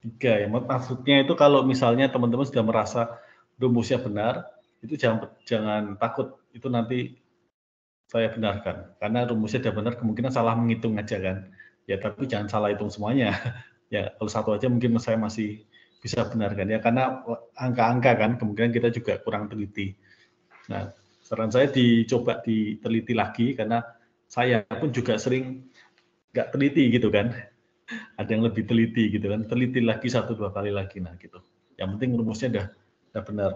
3 ya, maksudnya itu kalau misalnya teman-teman sudah merasa rumusnya benar, itu jangan takut, itu nanti saya benarkan. Karena rumusnya sudah benar, kemungkinan salah menghitung aja kan. Ya tapi jangan salah hitung semuanya. Ya kalau satu aja mungkin saya masih bisa benarkan ya, karena angka-angka kan, kemungkinan kita juga kurang teliti. Nah, saran saya dicoba diteliti lagi, karena saya pun juga sering nggak teliti gitu kan. Ada yang lebih teliti gitu kan, teliti lagi 1-2 kali lagi, nah gitu. Yang penting rumusnya udah benar.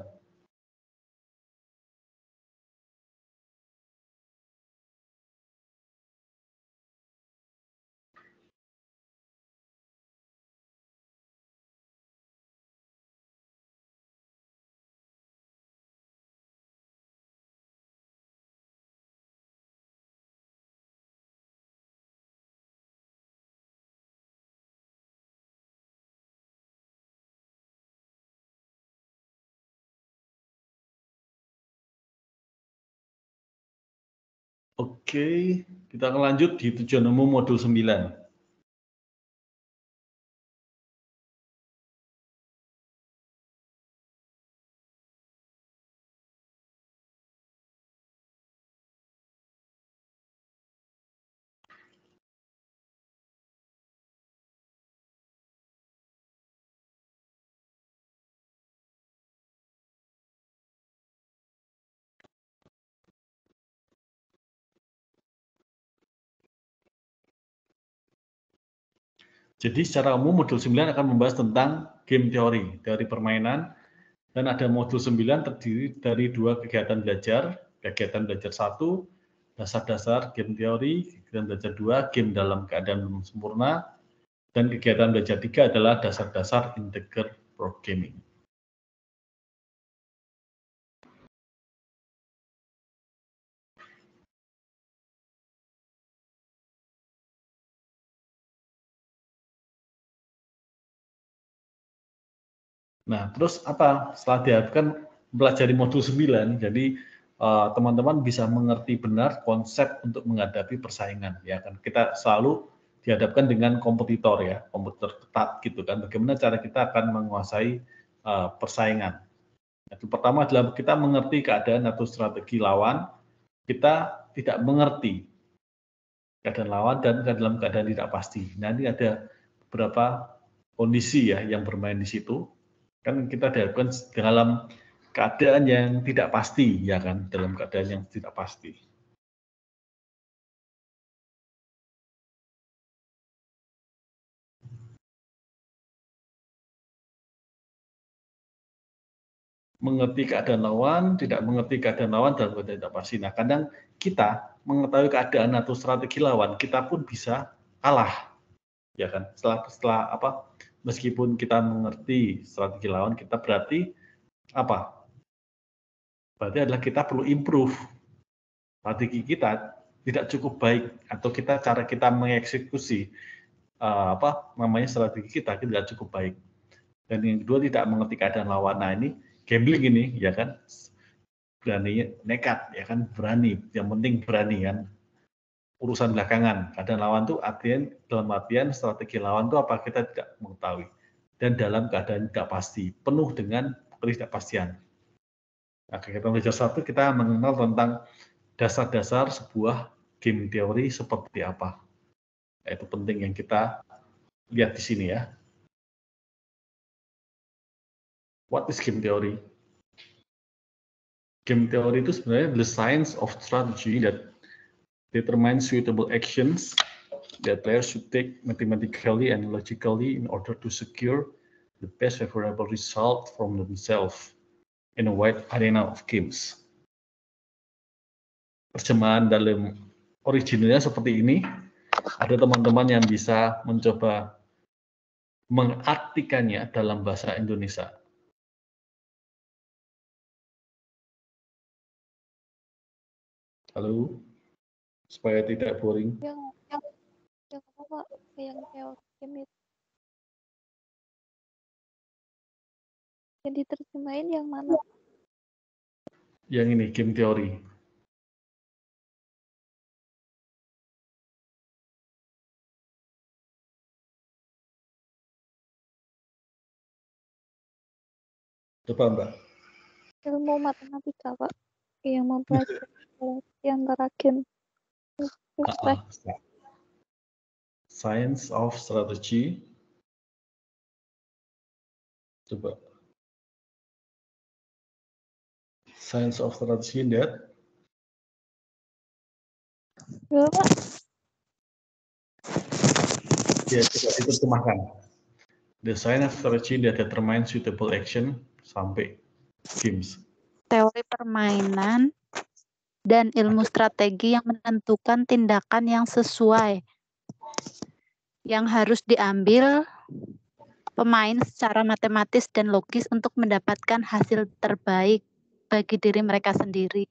Oke, kita akan lanjut di tujuan umum modul 9. Jadi secara umum modul 9 akan membahas tentang game teori, teori permainan, dan ada modul 9 terdiri dari 2 kegiatan belajar. Kegiatan belajar 1, dasar-dasar game teori, kegiatan belajar 2, game dalam keadaan belum sempurna, dan kegiatan belajar 3 adalah dasar-dasar integer programming. Nah, terus apa? Setelah diharapkan mempelajari modul 9, jadi teman-teman bisa mengerti benar konsep untuk menghadapi persaingan, ya kan. Kita selalu dihadapkan dengan kompetitor ya, kompetitor ketat gitu kan. Bagaimana cara kita akan menguasai persaingan. Itu pertama adalah kita mengerti keadaan atau strategi lawan, kita tidak mengerti keadaan lawan dan dalam keadaan tidak pasti. Nah, ini ada beberapa kondisi ya yang bermain di situ. Kan kita dihadapkan dalam keadaan yang tidak pasti, ya kan, dalam keadaan yang tidak pasti. Mengerti keadaan lawan, tidak mengerti keadaan lawan dalam keadaan tidak pasti. Nah, kadang kita mengetahui keadaan atau strategi lawan, kita pun bisa kalah, ya kan. Setelah apa? Meskipun kita mengerti strategi lawan, kita berarti apa? Berarti adalah kita perlu improve strategi kita tidak cukup baik, atau cara kita mengeksekusi apa namanya strategi kita tidak cukup baik. Dan yang kedua tidak mengerti keadaan lawan. Nah ini gambling ini, ya kan, berani nekat, ya kan, berani. Yang penting berani kan. Urusan belakangan. Keadaan lawan tuh artian dalam artian strategi lawan tuh apa kita tidak mengetahui. Dan dalam keadaan tidak pasti, penuh dengan ketidakpastian. Nah, kegiatan belajar 1 kita mengenal tentang dasar-dasar sebuah game teori seperti apa. Itu penting yang kita lihat di sini ya. What is game theory? Game theory itu sebenarnya the science of strategy that determines suitable actions that players should take mathematically and logically in order to secure the best favorable result from themselves in a wide arena of games. Terjemahan dalam originalnya seperti ini. Ada teman-teman yang bisa mencoba mengartikannya dalam bahasa Indonesia. Halo, supaya tidak boring. Yang apa yang teori game itu yang diterjemahin yang mana? Yang ini game teori. Coba Mbak. Ilmu matematika, Pak. Yang mempelajari relasi antara gen. Science of strategy. Coba. Science of strategy that. Ya, Pak. Ya, coba diterjemahkan. The science of strategy that determines suitable action sampai games. Teori permainan dan ilmu strategi yang menentukan tindakan yang sesuai yang harus diambil pemain secara matematis dan logis untuk mendapatkan hasil terbaik bagi diri mereka sendiri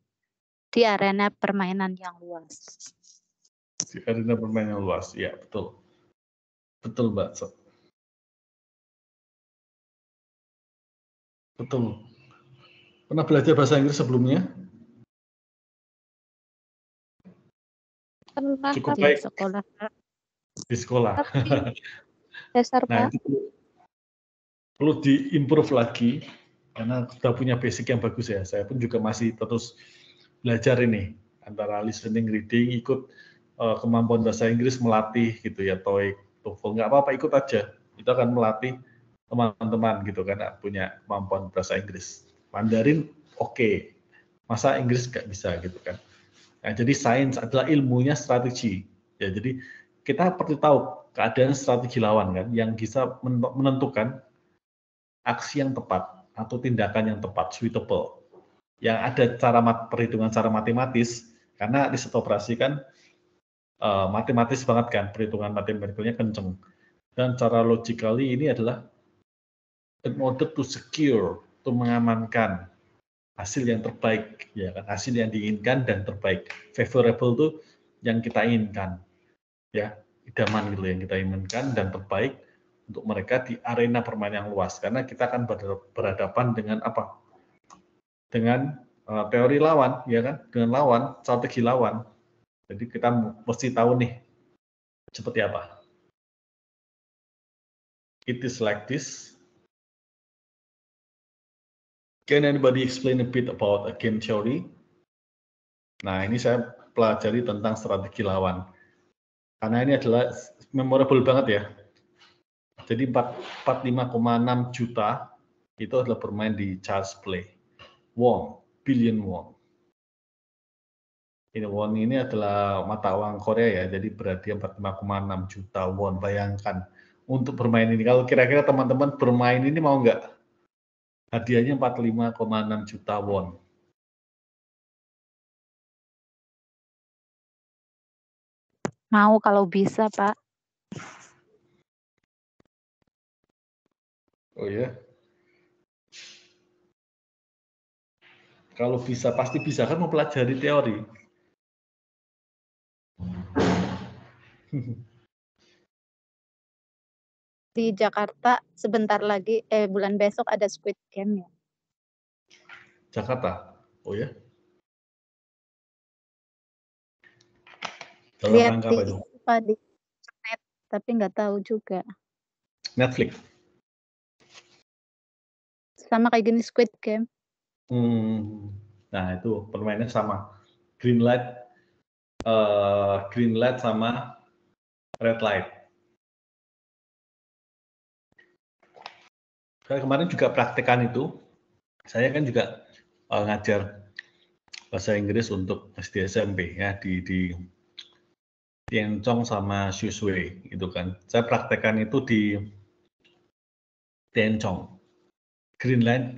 di arena permainan yang luas. Di arena permainan yang luas, ya betul. Betul Mbak. Betul. Pernah belajar bahasa Inggris sebelumnya? Pernah, Cukup Pak. baik. Sekolah. Di sekolah. Dasar, Nah, Pak. itu perlu diimprove lagi karena sudah punya basic yang bagus ya. Saya pun juga masih terus belajar ini antara listening, reading, ikut kemampuan bahasa Inggris melatih gitu ya, TOEIC, TOEFL, nggak apa-apa ikut aja. Itu akan melatih teman-teman gitu kan punya kemampuan bahasa Inggris. Mandarin oke. Masa Inggris nggak bisa gitu kan. Nah, jadi sains adalah ilmunya strategi. Ya, jadi kita perlu tahu keadaan strategi lawan kan yang bisa menentukan aksi yang tepat atau tindakan yang tepat, suitable. Yang ada cara perhitungan secara matematis, karena riset operasi kan matematis banget kan, perhitungan matematikanya kenceng. Dan cara logically ini adalah in order to secure, untuk mengamankan hasil yang terbaik, ya kan, hasil yang diinginkan dan terbaik. Favorable itu yang kita inginkan, ya, idaman gitu yang kita inginkan dan terbaik untuk mereka di arena permainan yang luas, karena kita akan berhadapan dengan apa? Dengan teori lawan, ya kan? Dengan lawan, strategi lawan. Jadi kita mesti tahu nih seperti apa. It is like this. Can anybody explain a bit about a game theory? Nah, ini saya pelajari tentang strategi lawan. Karena ini adalah memorable banget ya. Jadi 45,6 juta itu adalah bermain di Child's Play. Won, billion won. Ini won ini adalah mata uang Korea ya, jadi berarti 45,6 juta won. Bayangkan untuk bermain ini. Kalau kira-kira teman-teman bermain ini mau nggak? Hadiahnya 45,6 juta won. Mau kalau bisa, Pak. Oh ya. Kalau bisa, pasti bisa kan mempelajari teori. Di Jakarta sebentar lagi, bulan besok ada Squid Game ya. Jakarta, oh ya? Dalam Lihat rangka di, apa itu? di net, tapi nggak tahu juga. Netflix. Sama kayak gini Squid Game. Nah itu permainannya sama. Green light sama red light. Saya kemarin juga praktekan itu. Saya kan juga ngajar bahasa Inggris untuk SD SMP ya di Tianchong sama Shushui itu kan. Saya praktekan itu di Tianchong. Green light,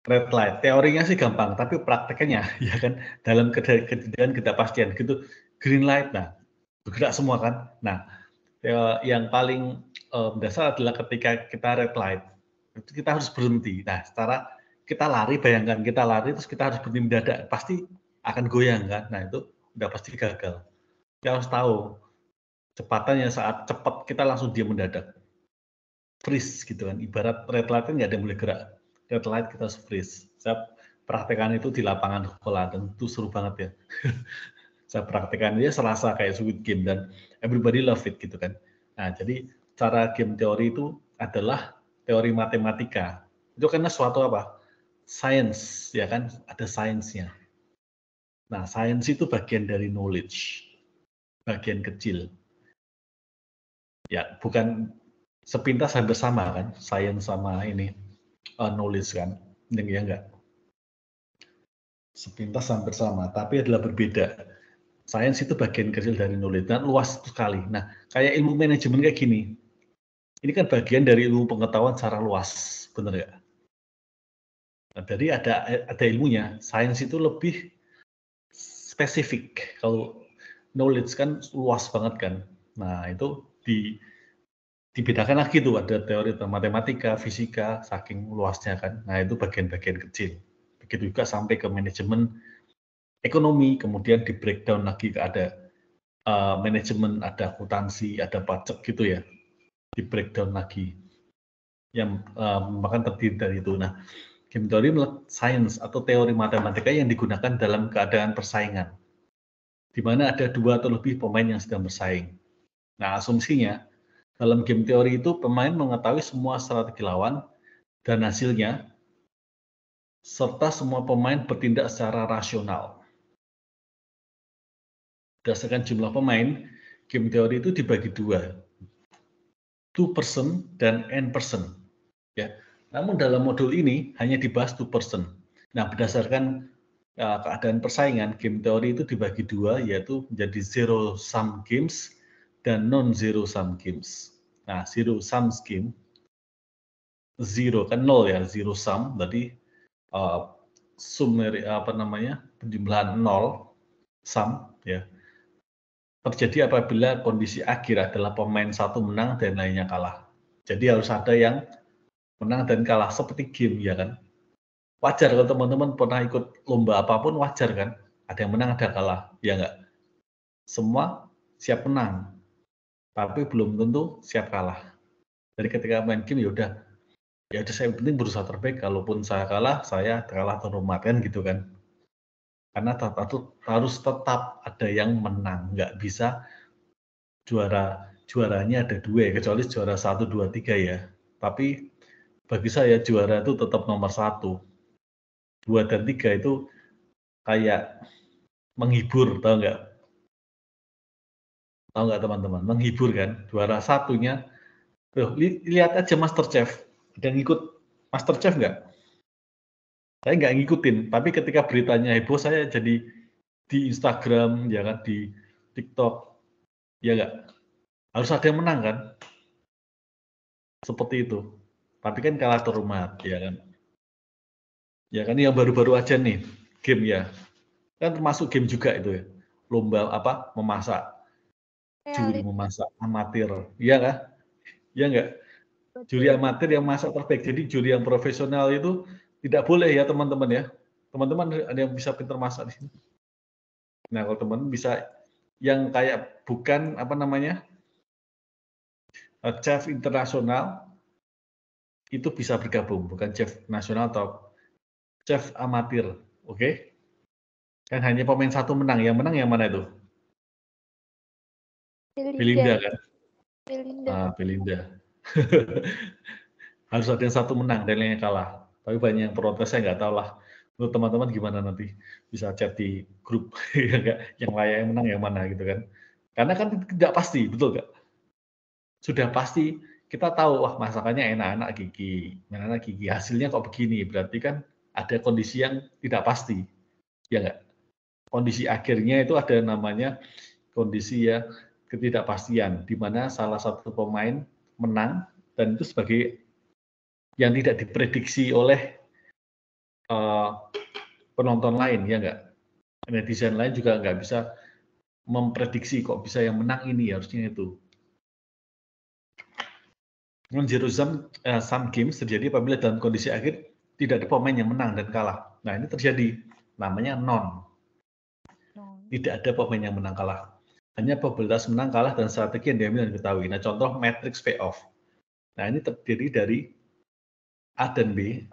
red light. Teorinya sih gampang, tapi prakteknya ya kan dalam kejadian ketidakpastian gitu. Green light, nah bergerak semua kan. Nah yang paling mendasar adalah ketika kita red light, itu kita harus berhenti. Nah, secara kita lari, bayangkan kita lari terus kita harus berhenti mendadak, pasti akan goyang kan. Nah itu udah pasti gagal. Kita harus tahu kecepatannya saat cepat kita langsung diam mendadak, freeze gitu kan. Ibarat red light kan nggak ada yang boleh gerak. Red light kita harus freeze. Saya praktekkan itu di lapangan sekolah dan itu seru banget ya. Saya praktekkan dia serasa kayak Squid Game dan everybody love it gitu kan. Nah, jadi cara game teori itu adalah teori matematika Itu karena suatu apa? Science, ya kan? Ada sainsnya. Nah, science itu bagian dari knowledge, bagian kecil. Ya, bukan sepintas hampir sama kan, science sama ini knowledge kan, ya enggak. Sepintas hampir sama, tapi adalah berbeda. Science itu bagian kecil dari knowledge, dan luas sekali. Nah, kayak ilmu manajemen kayak gini, ini kan bagian dari ilmu pengetahuan secara luas, benar nggak? Nah, jadi ada ilmunya. Science itu lebih spesifik. Kalau knowledge kan luas banget kan. Nah, itu dibedakan lagi tuh, ada teori matematika, fisika, saking luasnya kan. Nah, itu bagian-bagian kecil. Begitu juga sampai ke manajemen ekonomi, kemudian di breakdown lagi ke ada manajemen, ada akuntansi, ada pajak gitu ya. Di breakdown lagi. Yang bahkan terdiri dari itu. Nah, game theory science atau teori matematika yang digunakan dalam keadaan persaingan, di mana ada 2 atau lebih pemain yang sedang bersaing. Nah, asumsinya dalam game teori itu pemain mengetahui semua strategi lawan dan hasilnya, serta semua pemain bertindak secara rasional. Berdasarkan jumlah pemain, game teori itu dibagi 2, 2 person dan n person. Ya. Namun dalam modul ini hanya dibahas 2 person. Nah, berdasarkan keadaan persaingan, game teori itu dibagi 2, yaitu menjadi zero sum games dan non zero sum games. Nah, zero sum game, zero kan 0 ya, zero sum, berarti penjumlahan 0 sum ya. Terjadi apabila kondisi akhir adalah pemain satu menang dan lainnya kalah. Jadi harus ada yang menang dan kalah seperti game ya kan. Wajar kalau teman-teman pernah ikut lomba apapun, wajar kan? Ada yang menang, ada kalah, ya enggak? Semua siap menang, tapi belum tentu siap kalah. Jadi ketika main game ya udah saya penting berusaha terbaik. Kalaupun saya kalah terhormat kan gitu kan. Karena harus tetap ada yang menang, nggak bisa juaranya ada 2, kecuali juara 1, 2, 3 ya. Tapi bagi saya juara itu tetap nomor 1. 2 dan 3 itu kayak menghibur, tahu nggak? Tahu nggak teman-teman? Menghibur kan? Juara satunya, lihat aja MasterChef. Ada yang ngikut MasterChef nggak? Saya nggak ngikutin, tapi ketika beritanya heboh, saya jadi di Instagram, ya kan, di TikTok, ya nggak? Harus ada yang menang kan? Seperti itu. Tapi kan kalah terhormat, ya kan? Ya kan, yang baru-baru aja nih, game ya. Kan termasuk game juga itu ya. Lomba apa? Memasak. Juri memasak amatir. Iya kan? Iya nggak? Juri amatir yang masak terbaik. Jadi juri yang profesional itu tidak boleh ya teman-teman ya. Teman-teman ada yang bisa pintar masak di sini. Nah, kalau teman bisa yang kayak bukan chef internasional, itu bisa bergabung, bukan chef nasional atau chef amatir, oke? Kan hanya pemain satu menang, yang menang yang mana itu? Belinda kan? Belinda. Harus ada yang satu menang dan yang kalah. Tapi banyak yang protes, saya nggak tahu lah. Menurut teman-teman gimana nanti? Bisa chat di grup, yang layak yang menang yang mana gitu kan? Karena kan tidak pasti, betul nggak? Sudah pasti kita tahu, wah masakannya enak-enak Gigi, hasilnya kok begini, berarti kan ada kondisi yang tidak pasti, ya nggak? Kondisi akhirnya itu ada namanya kondisi ya ketidakpastian, di mana salah satu pemain menang dan itu sebagai yang tidak diprediksi oleh penonton lain, ya nggak? Netizen lain juga nggak bisa memprediksi kok bisa yang menang ini, harusnya itu. Non-zero sum games terjadi apabila dalam kondisi akhir tidak ada pemain yang menang dan kalah. Nah, ini terjadi, namanya non. Tidak ada pemain yang menang kalah. Hanya probabilitas menang kalah dan strategi yang diambil dan diketahui. Nah, contoh matrix payoff. Nah, ini terdiri dari A dan B.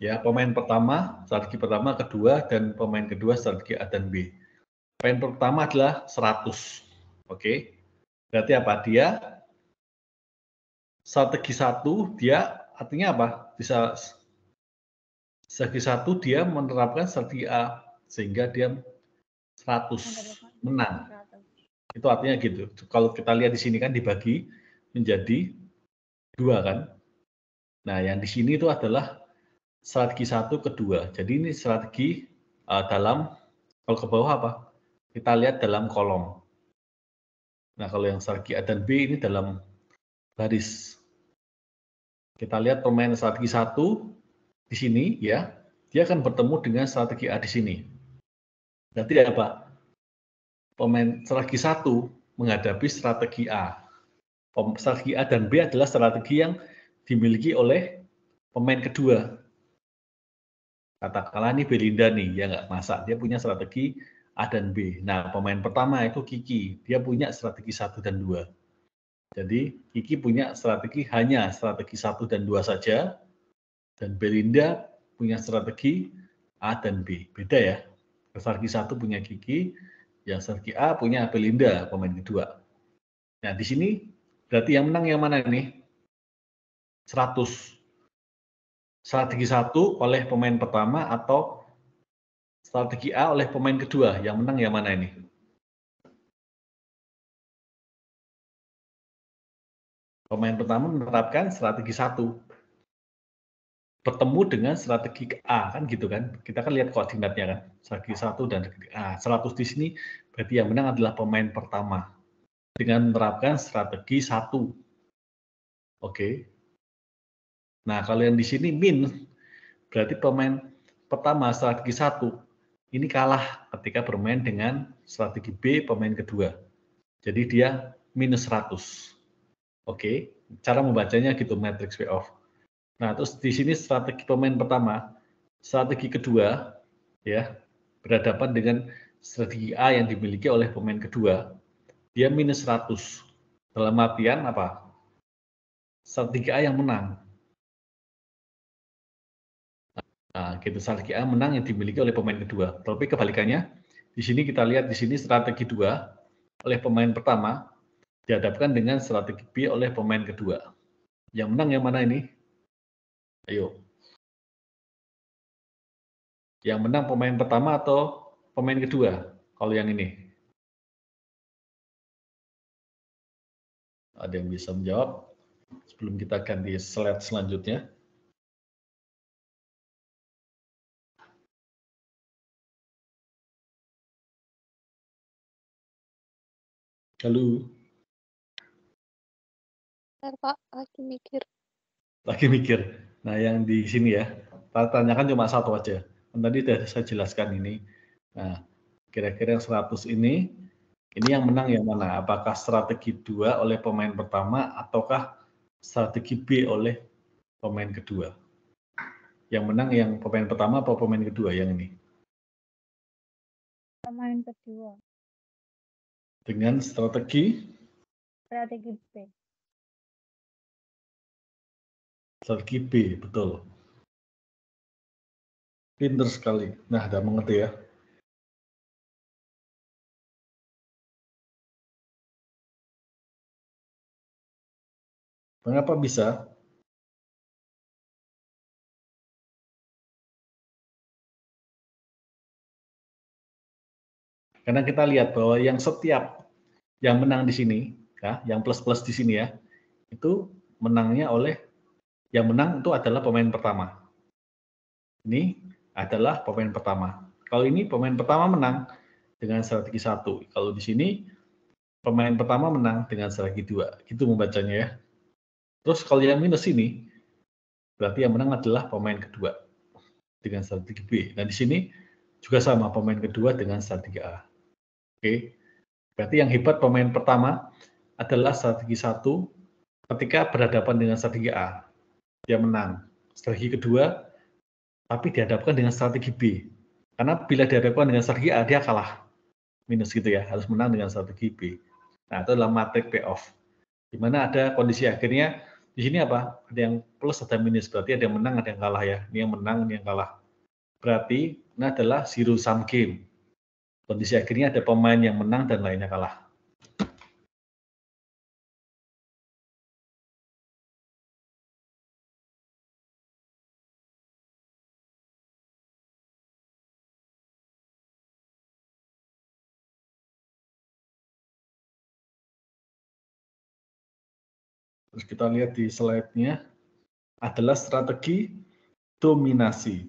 Ya, pemain pertama, strategi pertama, kedua, dan pemain kedua strategi A dan B. Pemain pertama adalah 100. Oke. Berarti apa? Dia strategi 1, dia artinya apa? Bisa Strategi 1 dia menerapkan strategi A sehingga dia 100 menang. Itu artinya gitu. Kalau kita lihat di sini kan dibagi menjadi 2 kan. Nah, yang di sini itu adalah strategi 1 ke 2. Jadi ini strategi dalam, kalau ke bawah apa? Kita lihat dalam kolom. Nah, kalau yang strategi A dan B ini dalam baris. Kita lihat pemain strategi 1 di sini ya, dia akan bertemu dengan strategi A di sini. Berarti apa? Pemain strategi 1 menghadapi strategi A. Strategi A dan B adalah strategi yang dimiliki oleh pemain kedua. Katakanlah ini Belinda nih, ya nggak, masa dia punya strategi A dan B. Nah, pemain pertama itu Kiki, dia punya strategi 1 dan 2. Jadi, Kiki punya strategi hanya strategi 1 dan 2 saja, dan Belinda punya strategi A dan B. Beda ya. Strategi 1 punya Kiki, yang strategi A punya Belinda, pemain kedua. Nah, di sini berarti yang menang yang mana ini? 100. Strategi 1 oleh pemain pertama atau strategi A oleh pemain kedua, yang menang yang mana ini? Pemain pertama menerapkan strategi 1. Bertemu dengan strategi A, kan gitu kan. Kita kan lihat koordinatnya kan. Strategi 1 dan strategi A. 100 di sini berarti yang menang adalah pemain pertama. Dengan menerapkan strategi 1. Oke. Nah, kalau yang di sini min, berarti pemain pertama strategi 1 ini kalah ketika bermain dengan strategi B pemain kedua. Jadi dia minus 100. Oke, cara membacanya gitu matrix payoff. Nah, terus di sini strategi pemain pertama, strategi kedua ya, berhadapan dengan strategi A yang dimiliki oleh pemain kedua. Dia minus 100. Dalam artian apa? Strategi A yang menang. Nah, gitu, strategi A menang yang dimiliki oleh pemain kedua. Tapi kebalikannya, di sini kita lihat di sini strategi 2 oleh pemain pertama dihadapkan dengan strategi B oleh pemain kedua. Yang menang yang mana ini? Ayo. Yang menang pemain pertama atau pemain kedua? Kalau yang ini. Ada yang bisa menjawab sebelum kita ganti slide selanjutnya? Halo. Bentar, Pak, lagi mikir. Lagi mikir. Nah, yang di sini ya, tanyakan cuma satu aja. Tadi sudah saya jelaskan ini. Nah, kira-kira yang 100 ini yang menang yang mana? Apakah strategi 2 oleh pemain pertama ataukah strategi B oleh pemain kedua? Yang menang yang pemain pertama atau pemain kedua yang ini? Pemain kedua. Dengan strategi B. Strategi B, betul. Pinter sekali. Nah, udah mengerti ya. Mengapa bisa? Karena kita lihat bahwa yang setiap yang menang di sini, ya, yang plus-plus di sini ya, itu menangnya oleh, yang menang itu adalah pemain pertama. Ini adalah pemain pertama. Kalau ini pemain pertama menang dengan strategi 1. Kalau di sini pemain pertama menang dengan strategi 2. Gitu membacanya ya. Terus kalau yang minus ini, berarti yang menang adalah pemain kedua dengan strategi B. Nah, di sini juga sama, pemain kedua dengan strategi A. Oke. Berarti yang hebat pemain pertama adalah strategi 1 ketika berhadapan dengan strategi A. Dia menang. Strategi kedua, tapi dihadapkan dengan strategi B. Karena bila dihadapkan dengan strategi A, dia kalah. Minus gitu ya, harus menang dengan strategi B. Nah, itu adalah matrix payoff. Di mana ada kondisi akhirnya, di sini apa? Ada yang plus, ada minus. Berarti ada yang menang, ada yang kalah ya. Ini yang menang, ini yang kalah. Berarti ini adalah zero sum game. Kondisi akhirnya ada pemain yang menang dan lainnya kalah. Terus kita lihat di slide-nya adalah strategi dominasi.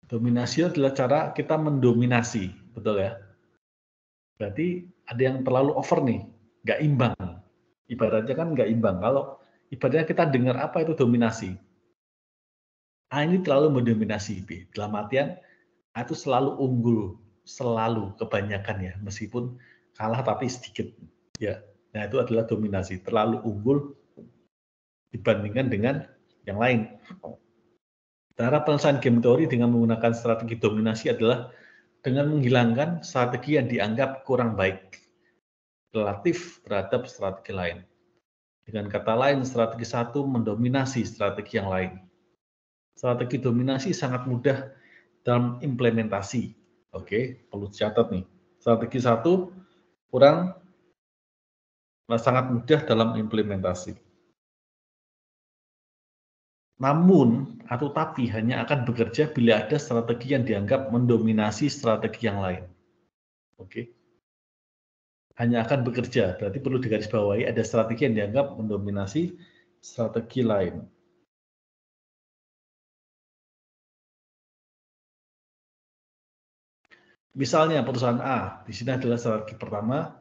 Dominasi adalah cara kita mendominasi, betul ya? Berarti ada yang terlalu over nih, nggak imbang. Ibaratnya kan nggak imbang. Kalau ibaratnya kita dengar apa itu dominasi. A ini terlalu mendominasi B. Dalam artian A itu selalu unggul, selalu kebanyakan ya, meskipun kalah tapi sedikit. Ya, nah itu adalah dominasi, terlalu unggul dibandingkan dengan yang lain. Cara penyelesaian game teori dengan menggunakan strategi dominasi adalah dengan menghilangkan strategi yang dianggap kurang baik relatif terhadap strategi lain. Dengan kata lain, strategi satu mendominasi strategi yang lain. Strategi dominasi sangat mudah dalam implementasi. Oke, perlu dicatat nih. Strategi satu sangat mudah dalam implementasi. Namun, atau tapi hanya akan bekerja bila ada strategi yang dianggap mendominasi strategi yang lain. Oke. Hanya akan bekerja, berarti perlu digarisbawahi ada strategi yang dianggap mendominasi strategi lain. Misalnya perusahaan A, di sini adalah strategi pertama,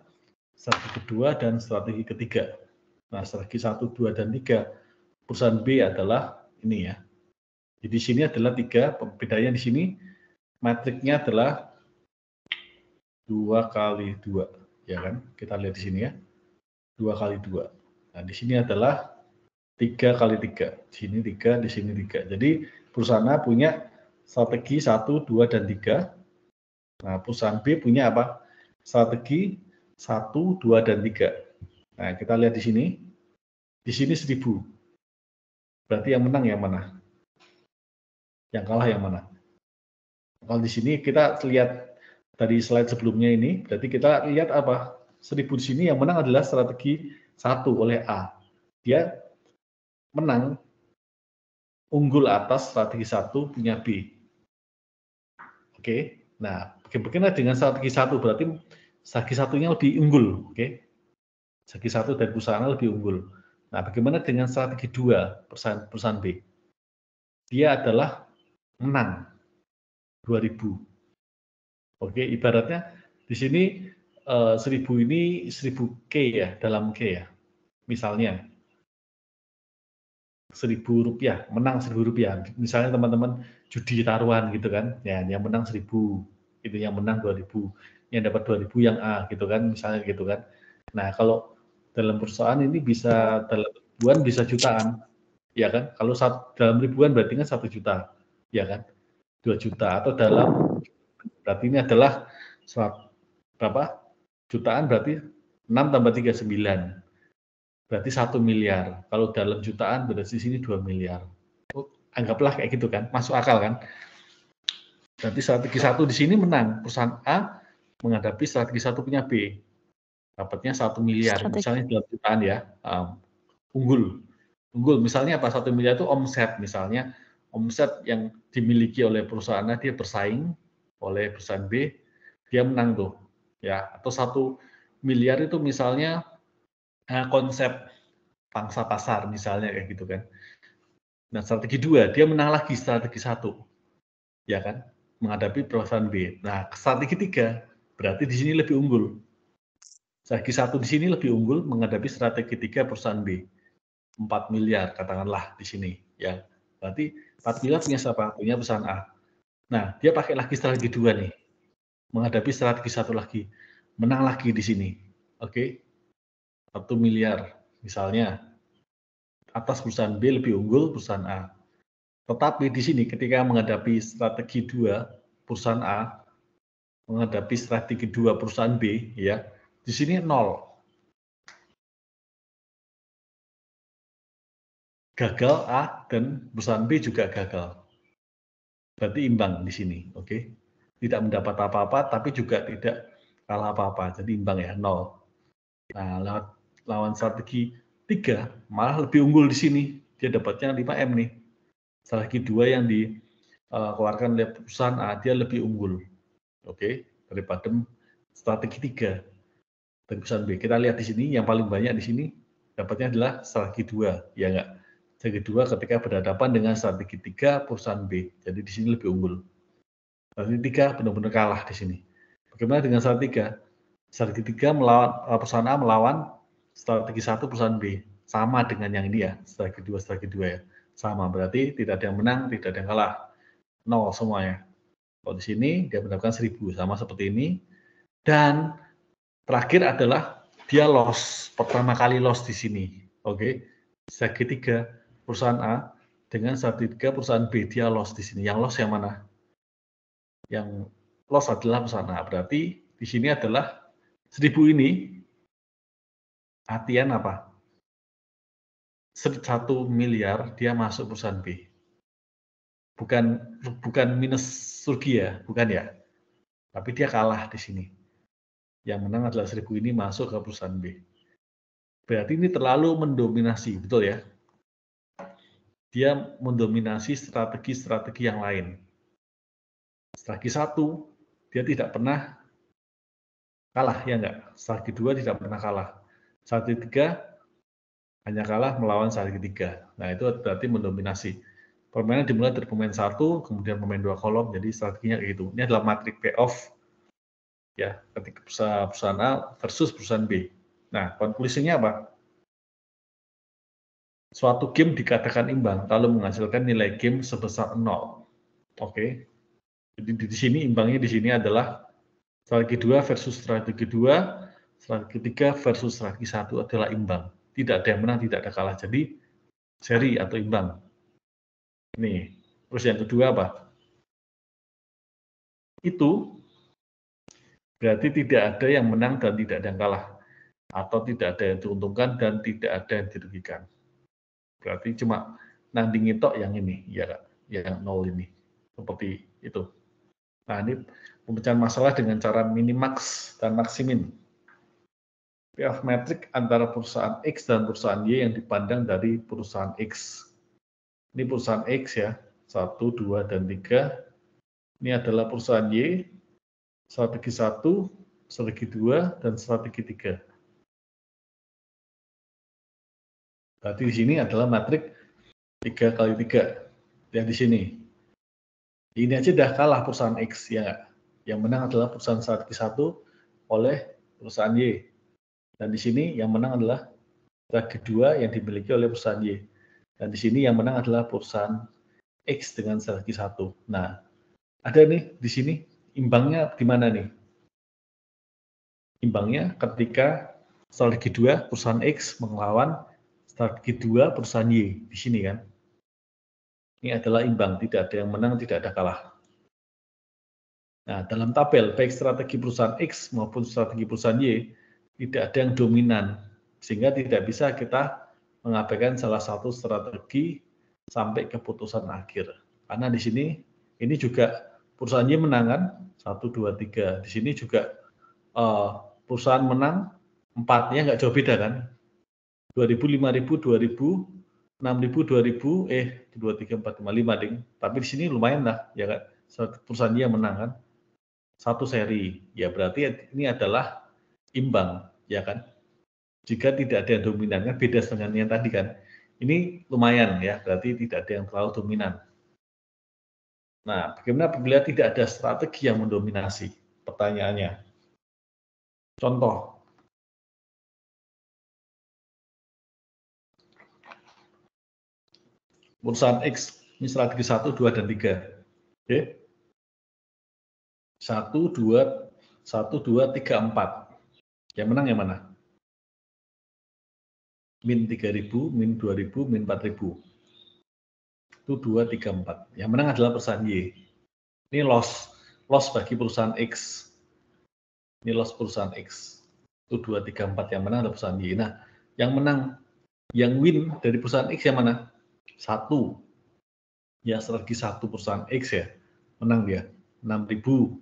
strategi kedua, dan strategi ketiga. Nah, strategi 1, 2, dan 3. Perusahaan B adalah ini ya. Jadi di sini adalah 3, pembedanya di sini matriknya adalah 2 kali 2, ya kan? Kita lihat di sini ya. 2 kali 2. Nah, di sini adalah 3 kali 3. Di sini 3, di sini 3. Jadi perusahaan A punya strategi 1, 2, dan 3. Nah, perusahaan B punya apa? Strategi 1, 2, dan 3. Nah, kita lihat di sini. Di sini 1000. Berarti yang menang yang mana? Yang kalah yang mana? Kalau di sini kita lihat dari slide sebelumnya ini, berarti kita lihat apa? 1000 di sini yang menang adalah strategi 1 oleh A. Dia menang unggul atas strategi 1 punya B. Oke. Nah, bagaimana dengan strategi 1? Berarti strategi satunya lebih unggul, oke? Strategi 1 dari perusahaan lebih unggul. Nah, bagaimana dengan strategi 2 perusahaan B? Dia adalah menang 2000. Oke, ibaratnya di sini 1000 ini 1000 K ya, dalam K ya. Misalnya 1000 rupiah, menang 1000 rupiah. Misalnya teman-teman judi taruhan gitu kan, ya yang menang 1000, itu yang menang 2000, yang dapat 2000 yang A gitu kan, misalnya gitu kan. Nah, kalau dalam perusahaan ini bisa dalam ribuan, bisa jutaan, ya kan? Kalau dalam ribuan berarti kan 1 juta, ya kan? 2 juta, atau dalam, berarti ini adalah berapa? Jutaan berarti 6 tambah 3, 9. Berarti 1 miliar. Kalau dalam jutaan berarti di sini 2 miliar. Anggaplah kayak gitu kan, masuk akal kan? Berarti strategi 1 di sini menang. Perusahaan A menghadapi strategi 1 punya B. Dapatnya 1 miliar, misalnya dalam jutaan ya. Unggul. Misalnya apa? 1 miliar itu omset, misalnya omset yang dimiliki oleh perusahaan A, dia bersaing oleh perusahaan B, dia menang tuh. Ya, atau 1 miliar itu misalnya konsep pangsa pasar misalnya kayak gitu kan. Nah, strategi 2, dia menang lagi strategi 1. Ya kan? Menghadapi perusahaan B. Nah, strategi 3 berarti di sini lebih unggul. Strategi 1 di sini lebih unggul menghadapi strategi 3 perusahaan B. 4 miliar katakanlah di sini ya. Berarti 4 miliar punya siapa? Punya perusahaan A. Nah, dia pakai lagi strategi 2 nih. Menghadapi strategi 1 lagi. Menang lagi di sini. Oke. 1 miliar misalnya. Atas perusahaan B lebih unggul perusahaan A. Tetapi di sini ketika menghadapi strategi 2 perusahaan A menghadapi strategi 2 perusahaan B ya, di sini 0. Gagal A dan perusahaan B juga gagal. Berarti imbang di sini, oke? Tidak mendapat apa-apa tapi juga tidak kalah apa-apa. Jadi imbang ya, 0. Nah, lawan strategi 3 malah lebih unggul di sini. Dia dapatnya 5M nih. Strategi 2 yang dikeluarkan oleh perusahaan A, dia lebih unggul. Oke, daripada strategi 3. dari perusahaan B. Kita lihat di sini, yang paling banyak di sini dapatnya adalah strategi 2, ya enggak? Strategi 2 ketika berhadapan dengan strategi 3 perusahaan B. Jadi di sini lebih unggul. Strategi 3 benar-benar kalah di sini. Bagaimana dengan strategi 3? Strategi 3 melawan perusahaan A melawan strategi 1 perusahaan B. Sama dengan yang ini ya, strategi 2 ya. Sama, berarti tidak ada yang menang, tidak ada yang kalah. 0 semuanya. Kalau di sini dia mendapatkan 1000, sama seperti ini. Dan terakhir adalah dia loss, pertama kali loss di sini. Oke. Strategi 3 perusahaan A dengan strategi 3 perusahaan B, dia loss di sini. Yang loss yang mana? Yang loss adalah perusahaan A. Berarti di sini adalah 1000 ini artian apa? 1 miliar dia masuk perusahaan B. Bukan minus rugi ya, bukan ya. Tapi dia kalah di sini. Yang menang adalah 1000 ini masuk ke perusahaan B. Berarti ini terlalu mendominasi, betul ya? Dia mendominasi strategi-strategi yang lain. Strategi 1, dia tidak pernah kalah, ya enggak? Strategi 2 tidak pernah kalah. Strategi 3 hanya kalah melawan strategi 3. Nah, itu berarti mendominasi. Permainan dimulai dari pemain 1, kemudian pemain 2 kolom, jadi strateginya kayak gitu. Ini adalah matrik payoff, ya, ketika perusahaan A versus perusahaan B. Nah, konklusinya apa? Suatu game dikatakan imbang kalau menghasilkan nilai game sebesar 0. Oke. Jadi di sini imbangnya di sini adalah strategi 2 versus strategi 2, strategi 3 versus strategi 1 adalah imbang. Tidak ada yang menang, tidak ada kalah. Jadi seri atau imbang. Nih, terus yang kedua apa? Itu berarti tidak ada yang menang dan tidak ada yang kalah. Atau tidak ada yang diuntungkan dan tidak ada yang dirugikan. Berarti cuma nandingin tok yang ini, ya Kak, yang 0 ini. Seperti itu. Nah, ini pemecahan masalah dengan cara minimax dan maksimin. Payoff metrik antara perusahaan X dan perusahaan Y yang dipandang dari perusahaan X. Ini perusahaan X ya, 1, 2, dan 3. Ini adalah perusahaan Y, strategi 1, strategi 2, dan strategi 3. Berarti di sini adalah matrik 3 kali 3. Yang di sini. Ini aja udah kalah perusahaan X, ya. Yang menang adalah perusahaan strategi 1 oleh perusahaan Y. Dan di sini yang menang adalah strategi 2 yang dimiliki oleh perusahaan Y. Dan di sini yang menang adalah perusahaan X dengan strategi 1. Nah, ada nih di sini imbangnya di mana nih? Imbangnya ketika strategi 2 perusahaan X melawan strategi 2 perusahaan Y di sini kan. Ini adalah imbang, tidak ada yang menang, tidak ada kalah. Nah, dalam tabel baik strategi perusahaan X maupun strategi perusahaan Y tidak ada yang dominan, sehingga tidak bisa kita mengabaikan salah satu strategi sampai keputusan akhir. Karena di sini ini juga perusahaan Y menang kan, 1, 2, 3. Di sini juga perusahaan menang 4, ya nggak jauh beda kan. 2.000, 5.000, 2.000, 6.000, 2.000, 2, 3, 4, 5, 5 ding. Tapi di sini lumayan lah, ya kan. Perusahaan Y yang menang kan. 1 seri, ya berarti ini adalah imbang, ya kan. Jika tidak ada yang dominan, kan beda dengan yang tadi kan. Ini lumayan ya, berarti tidak ada yang terlalu dominan. Nah, bagaimana apabila tidak ada strategi yang mendominasi? Pertanyaannya. Contoh. Perusahaan X, ini strategi 1, 2, dan 3. Oke. 1, 2, 3, 4. Yang menang yang mana? Min 3.000, min 2.000, min 4.000. Itu 2, 3, 4. Yang menang adalah perusahaan Y. Ini loss bagi perusahaan X. Ini loss perusahaan X. Itu 2, 3, 4. Yang menang adalah perusahaan Y. Nah, yang menang, yang win dari perusahaan X yang mana? 1. Ya, strategi 1 perusahaan X ya. Menang dia. 6.000.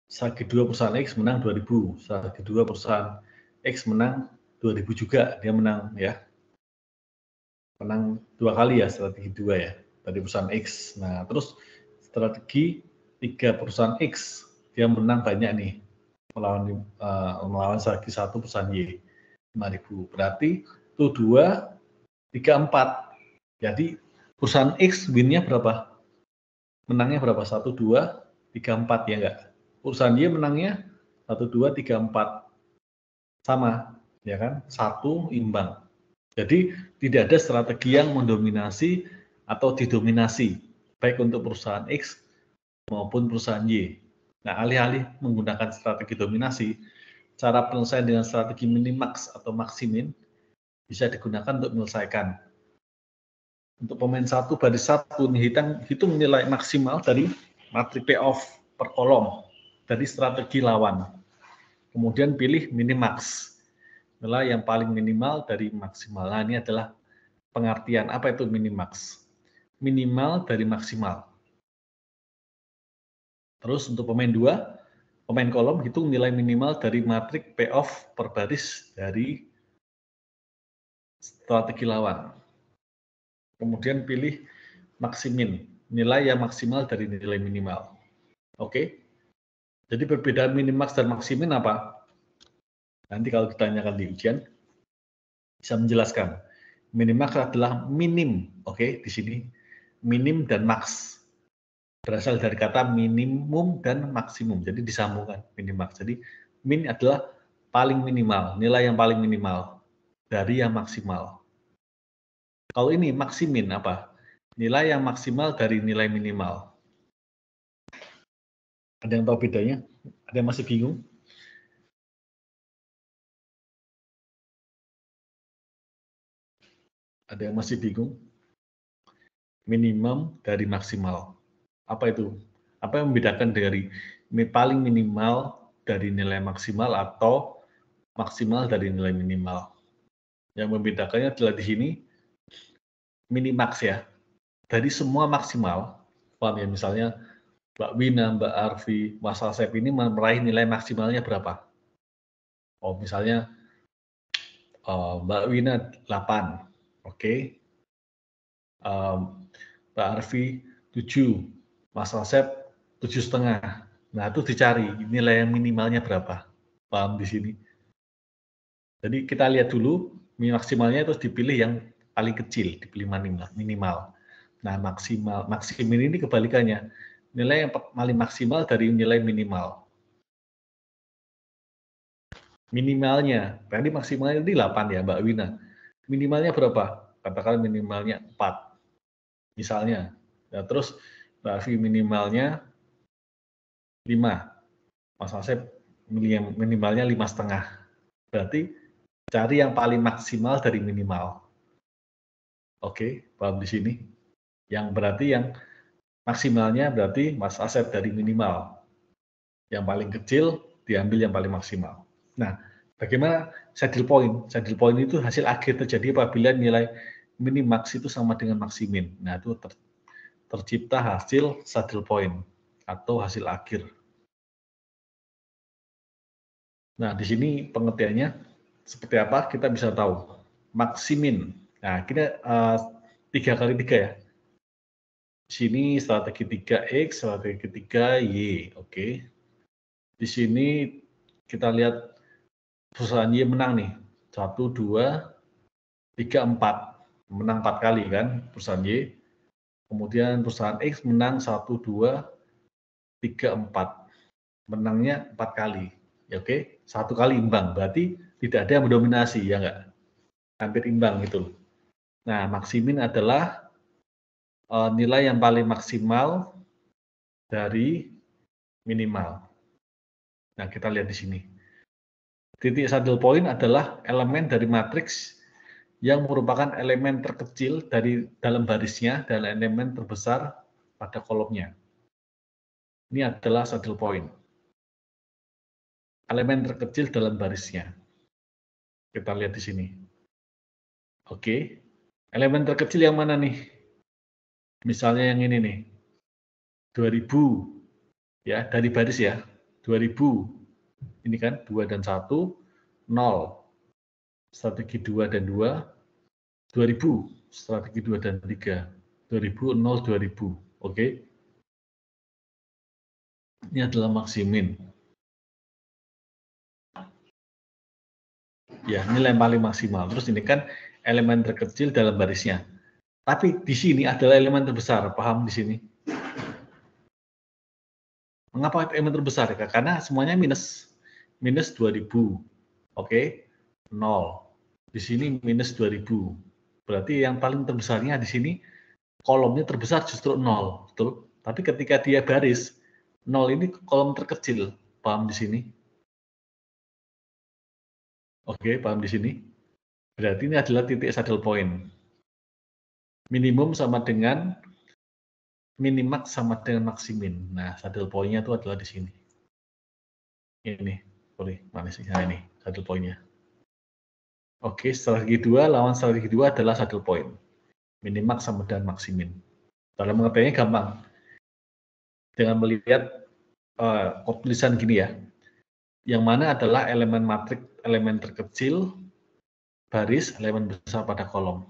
Strategi 2 perusahaan X menang 2.000. Strategi 2 perusahaan X menang 2.000 juga. Dia menang ya. Menang 2 kali ya, strategi 2 ya. Dari perusahaan X. Nah, terus strategi 3 perusahaan X. Dia menang banyak nih. melawan lagi satu perusahaan Y 5.000. Berarti itu 2, 3, 4. Jadi perusahaan X win-nya berapa? Menangnya berapa? 1, 2, 3, 4 ya enggak? Perusahaan Y menangnya 1, 2, 3, 4. Sama, ya kan? 1 imbang. Jadi tidak ada strategi yang mendominasi atau didominasi, baik untuk perusahaan X maupun perusahaan Y. Nah, alih-alih menggunakan strategi dominasi, cara penyelesaian dengan strategi minimax atau maksimin bisa digunakan untuk menyelesaikan. Untuk pemain 1 baris 1, hitung nilai maksimal dari matriks payoff per kolom dari strategi lawan. Kemudian pilih minimax, nilai yang paling minimal dari maksimal. Nah, ini adalah pengertian apa itu minimax. Minimal dari maksimal. Terus untuk pemain 2, pemain kolom hitung nilai minimal dari matriks payoff per baris dari strategi lawan. Kemudian pilih maksimin, nilai yang maksimal dari nilai minimal. Oke? Jadi perbedaan minimax dan maksimin apa? Nanti kalau ditanyakan di ujian, bisa menjelaskan. Minimax adalah minim, oke? Di sini minim dan max. Berasal dari kata minimum dan maksimum, jadi disambungkan minimax. Jadi min adalah paling minimal, nilai yang paling minimal dari yang maksimal. Kalau ini maksimin apa? Nilai yang maksimal dari nilai minimal. Ada yang tahu bedanya? Ada yang masih bingung? Ada yang masih bingung? Minimum dari maksimal. Apa itu? Apa yang membedakan dari paling minimal dari nilai maksimal atau maksimal dari nilai minimal? Yang membedakannya adalah di sini minimax ya. Dari semua maksimal, paham ya, misalnya Mbak Wina, Mbak Arfi, Mas Asep ini meraih nilai maksimalnya berapa? Oh, misalnya Mbak Wina 8, oke. Mbak Arfi 7, Mas Asep 7,5. Nah, itu dicari nilai yang minimalnya berapa. Paham di sini? Jadi kita lihat dulu maksimalnya terus dipilih yang paling kecil, dipilih minimal. Nah, maksimin ini kebalikannya. Nilai yang paling maksimal dari nilai minimal. Minimalnya, tadi maksimalnya ini 8 ya Mbak Wina. Minimalnya berapa? Katakan minimalnya 4. Misalnya. Nah, terus Mbak Arfi minimalnya 5. Mas Asep minimalnya 5,5. Berarti cari yang paling maksimal dari minimal. Oke, paham di sini? Yang berarti yang maksimalnya berarti Mas Asep dari minimal. Yang paling kecil diambil yang paling maksimal. Nah, bagaimana saddle point? Saddle point itu hasil akhir terjadi apabila nilai minimax itu sama dengan maksimin. Nah, itu tercipta hasil saddle point atau hasil akhir. Nah, di sini pengertiannya seperti apa kita bisa tahu. Maksimin. Nah, kita 3x3 ya. Di sini strategi 3X, strategi 3Y. Oke. Di sini kita lihat perusahaan Y menang nih. 1, 2, 3, 4. Menang 4 kali kan perusahaan Y. Kemudian perusahaan X menang 1, 2, 3, 4. Menangnya 4 kali. Ya, oke, 1 kali imbang. Berarti tidak ada yang mendominasi, ya enggak? Hampir imbang gitu. Nah, maksimin adalah nilai yang paling maksimal dari minimal. Nah, kita lihat di sini. Titik saddle point adalah elemen dari matriks yang merupakan elemen terkecil dari dalam barisnya dan elemen terbesar pada kolomnya. Ini adalah saddle point. Elemen terkecil dalam barisnya. Kita lihat di sini. Oke. Elemen terkecil yang mana nih? Misalnya yang ini nih. 2000. Ya, dari baris ya. 2000. Ini kan 2 dan 1, 0. Strategi 2 dan 2, 2000. Strategi 2 dan 3, 2000, 0, 2000. Oke. Ini adalah maksimin. Ya, nilai paling maksimal. Terus ini kan elemen terkecil dalam barisnya. Tapi di sini adalah elemen terbesar, paham di sini? Mengapa elemen terbesar? Karena semuanya minus 2000. Oke, 0. Di sini minus 2000. Berarti yang paling terbesarnya di sini kolomnya terbesar justru 0, betul? Tapi ketika dia baris 0 ini kolom terkecil, paham di sini? Oke, paham di sini? Berarti ini adalah titik saddle point. Minimum sama dengan minimax sama dengan maksimin. Nah, saddle point-nya itu adalah di sini. Ini, boleh manisnya ini saddle point-nya. Oke, strategi 2 lawan strategi 2 adalah saddle point. Minimax sama dengan maksimin. Dalam pengertiannya gampang. Dengan melihat tulisan gini ya. Yang mana adalah elemen matrik, elemen terkecil, baris, elemen besar pada kolom.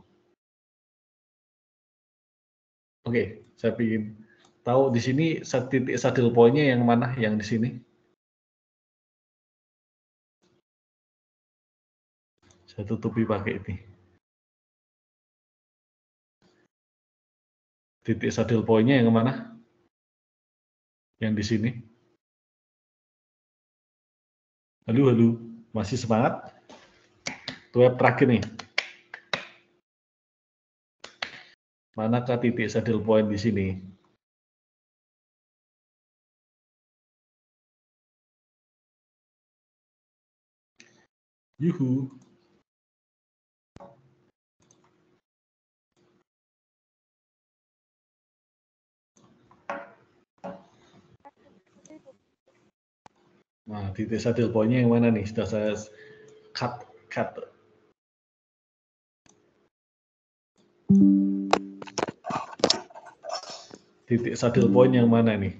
Oke, saya ingin tahu di sini titik saddle point-nya yang mana yang di sini? Saya tutupi pakai ini. Titik saddle point-nya yang mana? Yang di sini. Halo, masih semangat? Itu web terakhir nih. Manakah titik saddle point di sini? Yuhu. Nah, titik saddle point-nya yang mana nih? Sudah saya cut. Titik saddle point yang mana nih?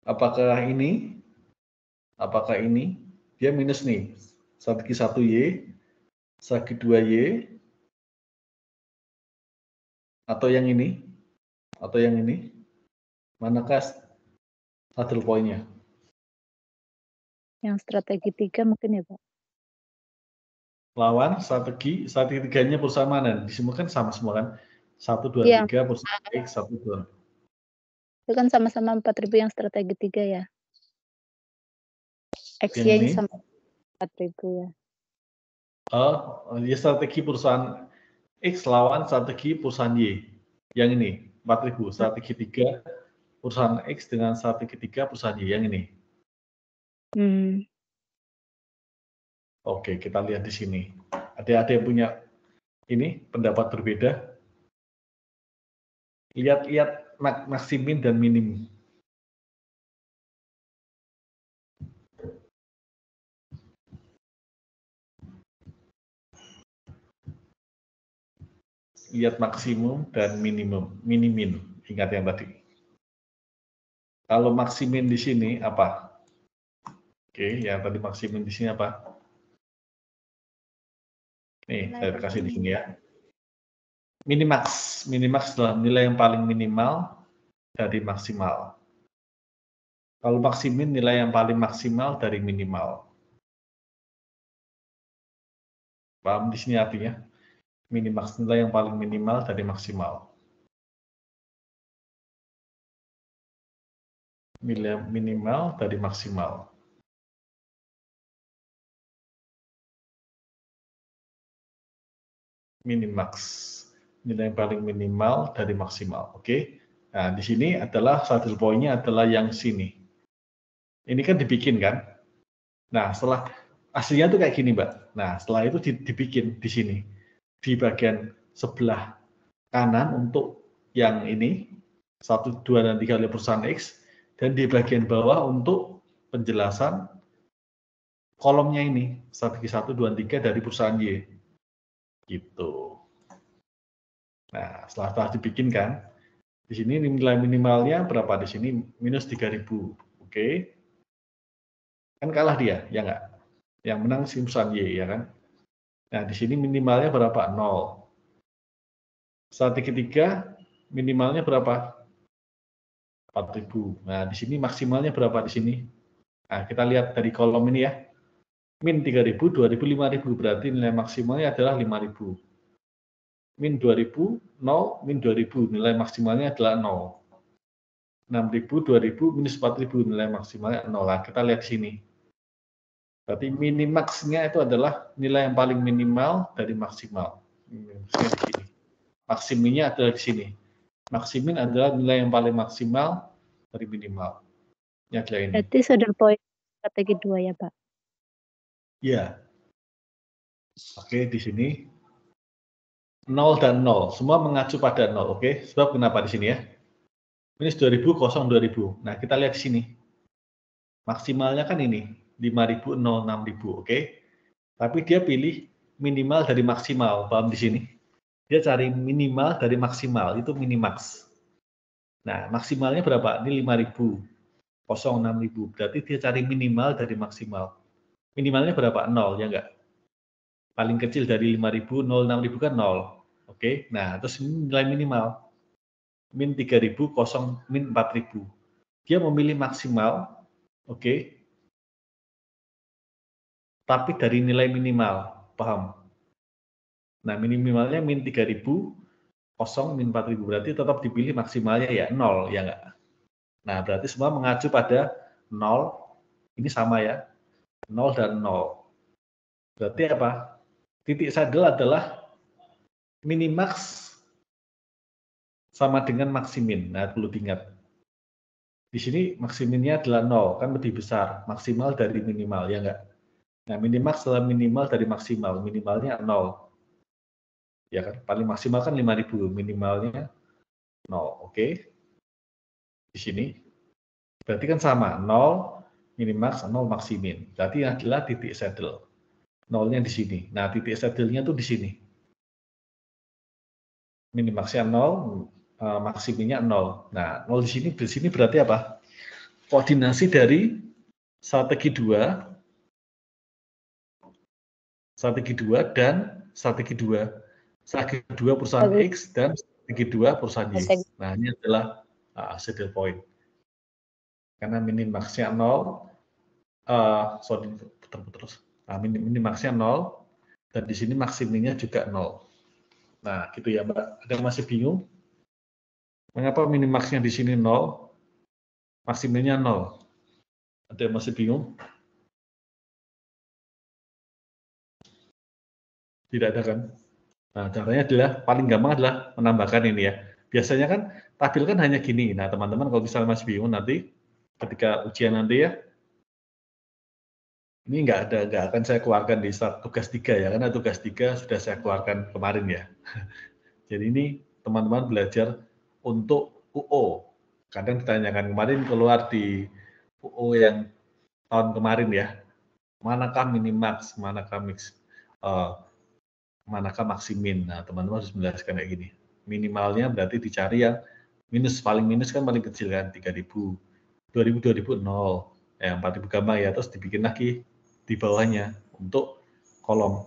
Apakah ini? Apakah ini? Dia minus nih. Strategi 1Y, strategi 2Y, atau yang ini? Atau yang ini? Manakah saddle point-nya? Yang strategi 3 mungkin ya, Pak. Lawan strategi 3-nya perusahaan mana? Di sini kan sama semua kan? 1, 2, Iya. 3 perusahaan X, 1, 2. Itu kan sama-sama 4.000 yang strategi 3 ya. Yang XY ini? sama 4.000 ya. Oh, ya strategi perusahaan X lawan strategi perusahaan Y. Yang ini, 4.000. Strategi 3 perusahaan X dengan strategi 3 perusahaan Y. Yang ini. Oke, kita lihat di sini. Ada yang punya ini pendapat berbeda? Lihat maksimin dan minim. Lihat maksimum dan minimin. Ingat yang tadi. Kalau maksimin di sini apa? Oke, yang tadi maksimin di sini apa? Nih, saya kasih di sini ya. Minimax adalah nilai yang paling minimal dari maksimal. Kalau maksimin nilai yang paling maksimal dari minimal. Paham di sini artinya? Minimax nilai yang paling minimal dari maksimal. Nilai minimal dari maksimal. Minimax nilai yang paling minimal dari maksimal. Oke. Nah, di sini adalah saddle point-nya adalah yang sini. Ini kan dibikin kan? Nah, setelah aslinya tuh kayak gini, Mbak. Nah, setelah itu dibikin di sini. Di bagian sebelah kanan untuk yang ini 1, 2, dan 3 oleh perusahaan X, dan di bagian bawah untuk penjelasan kolomnya ini strategi 1, 2, 3 dari perusahaan Y. Gitu. Nah, setelah dibikin kan, di sini nilai minimalnya berapa? Di sini minus 3.000. Oke. Kan kalah dia, ya nggak? Yang menang si perusahaan Y, ya kan? Nah, di sini minimalnya berapa? 0. Strategi 3 minimalnya berapa? 4.000. Nah, di sini maksimalnya berapa di sini? Nah, kita lihat dari kolom ini ya. Min 3.000, 2.000, 5.000. Berarti nilai maksimalnya adalah 5.000. Min 2.000, 0, min 2.000. Nilai maksimalnya adalah 0. 6.000, 2.000, minus 4.000. Nilai maksimalnya 0. Nah, kita lihat di sini. Berarti minimaxnya itu adalah nilai yang paling minimal dari maksimal. Maksudnya di sini. Maksiminnya adalah di sini. Maksimin adalah nilai yang paling maksimal dari minimal. Ini adalah ini. Berarti saddle point strategi 2 ya, Pak? Ya. Oke, di sini 0 dan 0. Semua mengacu pada 0. Oke, sebab kenapa di sini ya? Minus 2.000, kosong 2.000. Nah, kita lihat di sini. Maksimalnya kan ini. 5.000, 0, 6.000. Oke. Tapi dia pilih minimal dari maksimal. Paham di sini? Dia cari minimal dari maksimal. Itu minimax. Nah, maksimalnya berapa? Ini 5.000. 6.000. Berarti dia cari minimal dari maksimal. Minimalnya berapa? 0, ya enggak? Paling kecil dari 5.000, 0, 6.000 kan 0. Oke, nah terus ini nilai minimal. Min 3.000, min 4.000. Dia memilih maksimal, oke. Tapi dari nilai minimal, paham? Nah, minimalnya min 3.000, min 4.000. Berarti tetap dipilih maksimalnya ya 0, ya enggak? Nah, berarti semua mengacu pada 0. Ini sama ya. 0 dan 0. Berarti apa? Titik saddle adalah minimax sama dengan maksimin. Nah, perlu diingat. Di sini maksiminnya adalah 0, kan lebih besar. Maksimal dari minimal, ya enggak? Nah, minimax adalah minimal dari maksimal. Minimalnya 0. Ya kan? Paling maksimal kan 5.000. Minimalnya 0. Oke? Di sini. Berarti kan sama. 0 minimax, 0 maksimin. Berarti adalah titik saddle. 0-nya di sini. Nah, titik saddle-nya tuh di sini. Minimaxnya 0, maksiminnya 0. Nah, 0 di sini berarti apa? Koordinasi dari strategi 2 dan strategi 2. Strategi 2 perusahaan X dan strategi 2 perusahaan Y. Nah, ini adalah saddle point. Karena minimaxnya 0, putar-putar. Nah, minimaxnya 0, dan di sini maksiminnya juga 0. Nah, gitu ya, Mbak. Ada yang masih bingung? Mengapa minimaxnya di sini 0, maksiminnya 0? Ada yang masih bingung? Tidak ada kan? Nah, caranya adalah, paling gampang adalah menambahkan ini ya. Biasanya kan, tabel kan hanya gini. Nah, teman-teman kalau misalnya masih bingung nanti, ketika ujian nanti ya, ini nggak akan saya keluarkan di tugas 3 ya, karena tugas 3 sudah saya keluarkan kemarin ya. Jadi ini teman-teman belajar untuk UO. Kadang ditanyakan kemarin keluar di UO yang tahun kemarin ya, manakah minimax, manakah manakah maksimin. Nah, teman-teman harus menjelaskan kayak gini. Minimalnya berarti dicari yang minus, paling minus kan paling kecil kan, 3.000. 2.000, 2.000, 0. 4.000 gampang ya, terus dibikin lagi di bawahnya untuk kolom.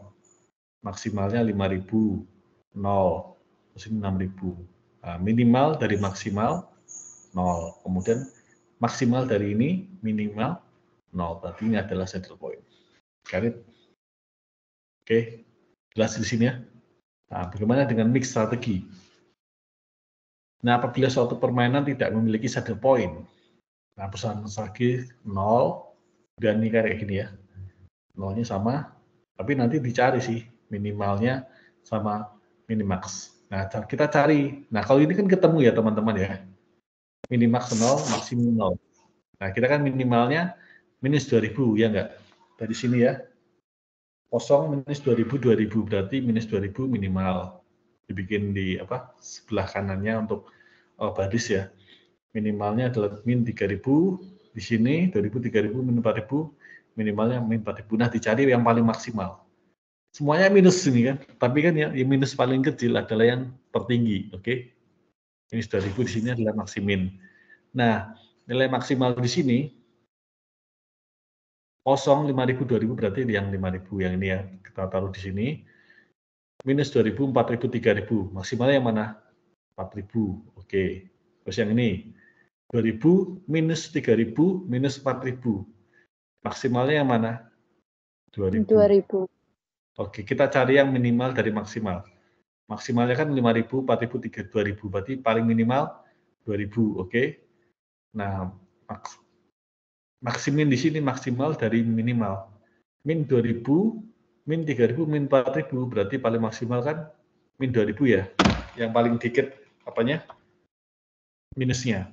Maksimalnya 5.000, 0. Terus ini 6.000. Nah, minimal dari maksimal 0. Kemudian maksimal dari ini minimal 0. Berarti ini adalah saddle point. Got it? Oke, jelas di sini ya. Nah, bagaimana dengan mix strategi? Nah, apabila suatu permainan tidak memiliki saddle point, nah perusahaan strategi 0, dan ini kayak gini ya. 0-nya sama, tapi nanti dicari sih minimalnya sama minimax. Nah, kita cari. Nah, kalau ini kan ketemu ya teman-teman ya. Minimax 0, maksimum 0. Nah, kita kan minimalnya minus 2.000 ya enggak? Dari sini ya. 0 minus 2.000, 2.000 berarti minus 2.000 minimal. Dibikin di sebelah kanannya untuk baris ya. Minimalnya adalah min 3.000 di sini, 2.000, 3.000, min 4.000, minimalnya min 4.000. Nah, dicari yang paling maksimal. Semuanya minus ini kan, tapi kan ya yang minus paling kecil adalah yang tertinggi, oke? Minus 2.000 di sini adalah maksimin. Nah, nilai maksimal di sini 0, 5.000, 2.000 berarti yang 5.000 yang ini ya, kita taruh di sini. Minus 2.000, 4.000, 3.000. Maksimalnya yang mana? 4.000. Oke. Terus yang ini 2000 minus 3000 minus 4000. Maksimalnya yang mana? 2000. 2000. Oke, kita cari yang minimal dari maksimal. Maksimalnya kan 5000, 4000, 2000. Berarti paling minimal 2000, oke? Nah, maksimin di sini maksimal dari minimal. Min 2000, min 3000, min 4000. Berarti paling maksimal kan min 2000 ya. Yang paling dikit apanya? Minusnya.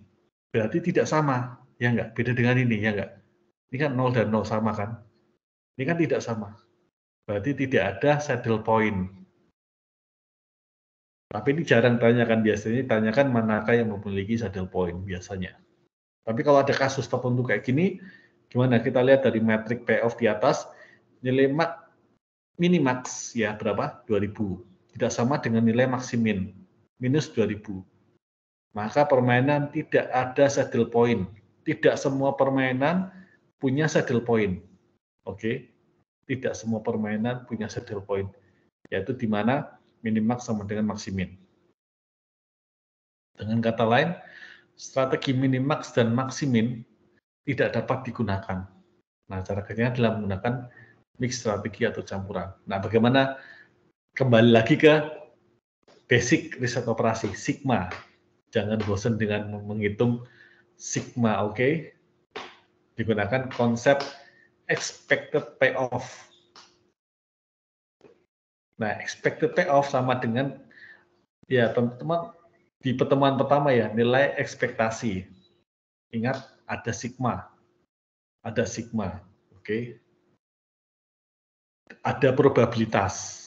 Berarti tidak sama, ya enggak? Beda dengan ini, ya enggak? Ini kan 0 dan 0 sama kan? Ini kan tidak sama. Berarti tidak ada saddle point. Tapi ini jarang tanyakan, biasanya tanyakan manakah yang memiliki saddle point biasanya. Tapi kalau ada kasus tertentu kayak gini, gimana? Kita lihat dari metrik payoff di atas, nilai minimax ya berapa? 2000. Tidak sama dengan nilai maksimin, minus 2000. Maka permainan tidak ada saddle point. Tidak semua permainan punya saddle point. Oke? Tidak semua permainan punya saddle point. Yaitu di mana minimax sama dengan maksimin. Dengan kata lain, strategi minimax dan maksimin tidak dapat digunakan. Nah, cara kerjanya adalah menggunakan mix strategi atau campuran. Nah, bagaimana? Kembali lagi ke basic riset operasi, sigma. Jangan bosan dengan menghitung sigma, oke? Digunakan konsep expected payoff. Nah, expected payoff sama dengan, ya teman-teman, di pertemuan pertama ya, nilai ekspektasi. Ingat, ada sigma. Ada sigma, oke? Ada probabilitas.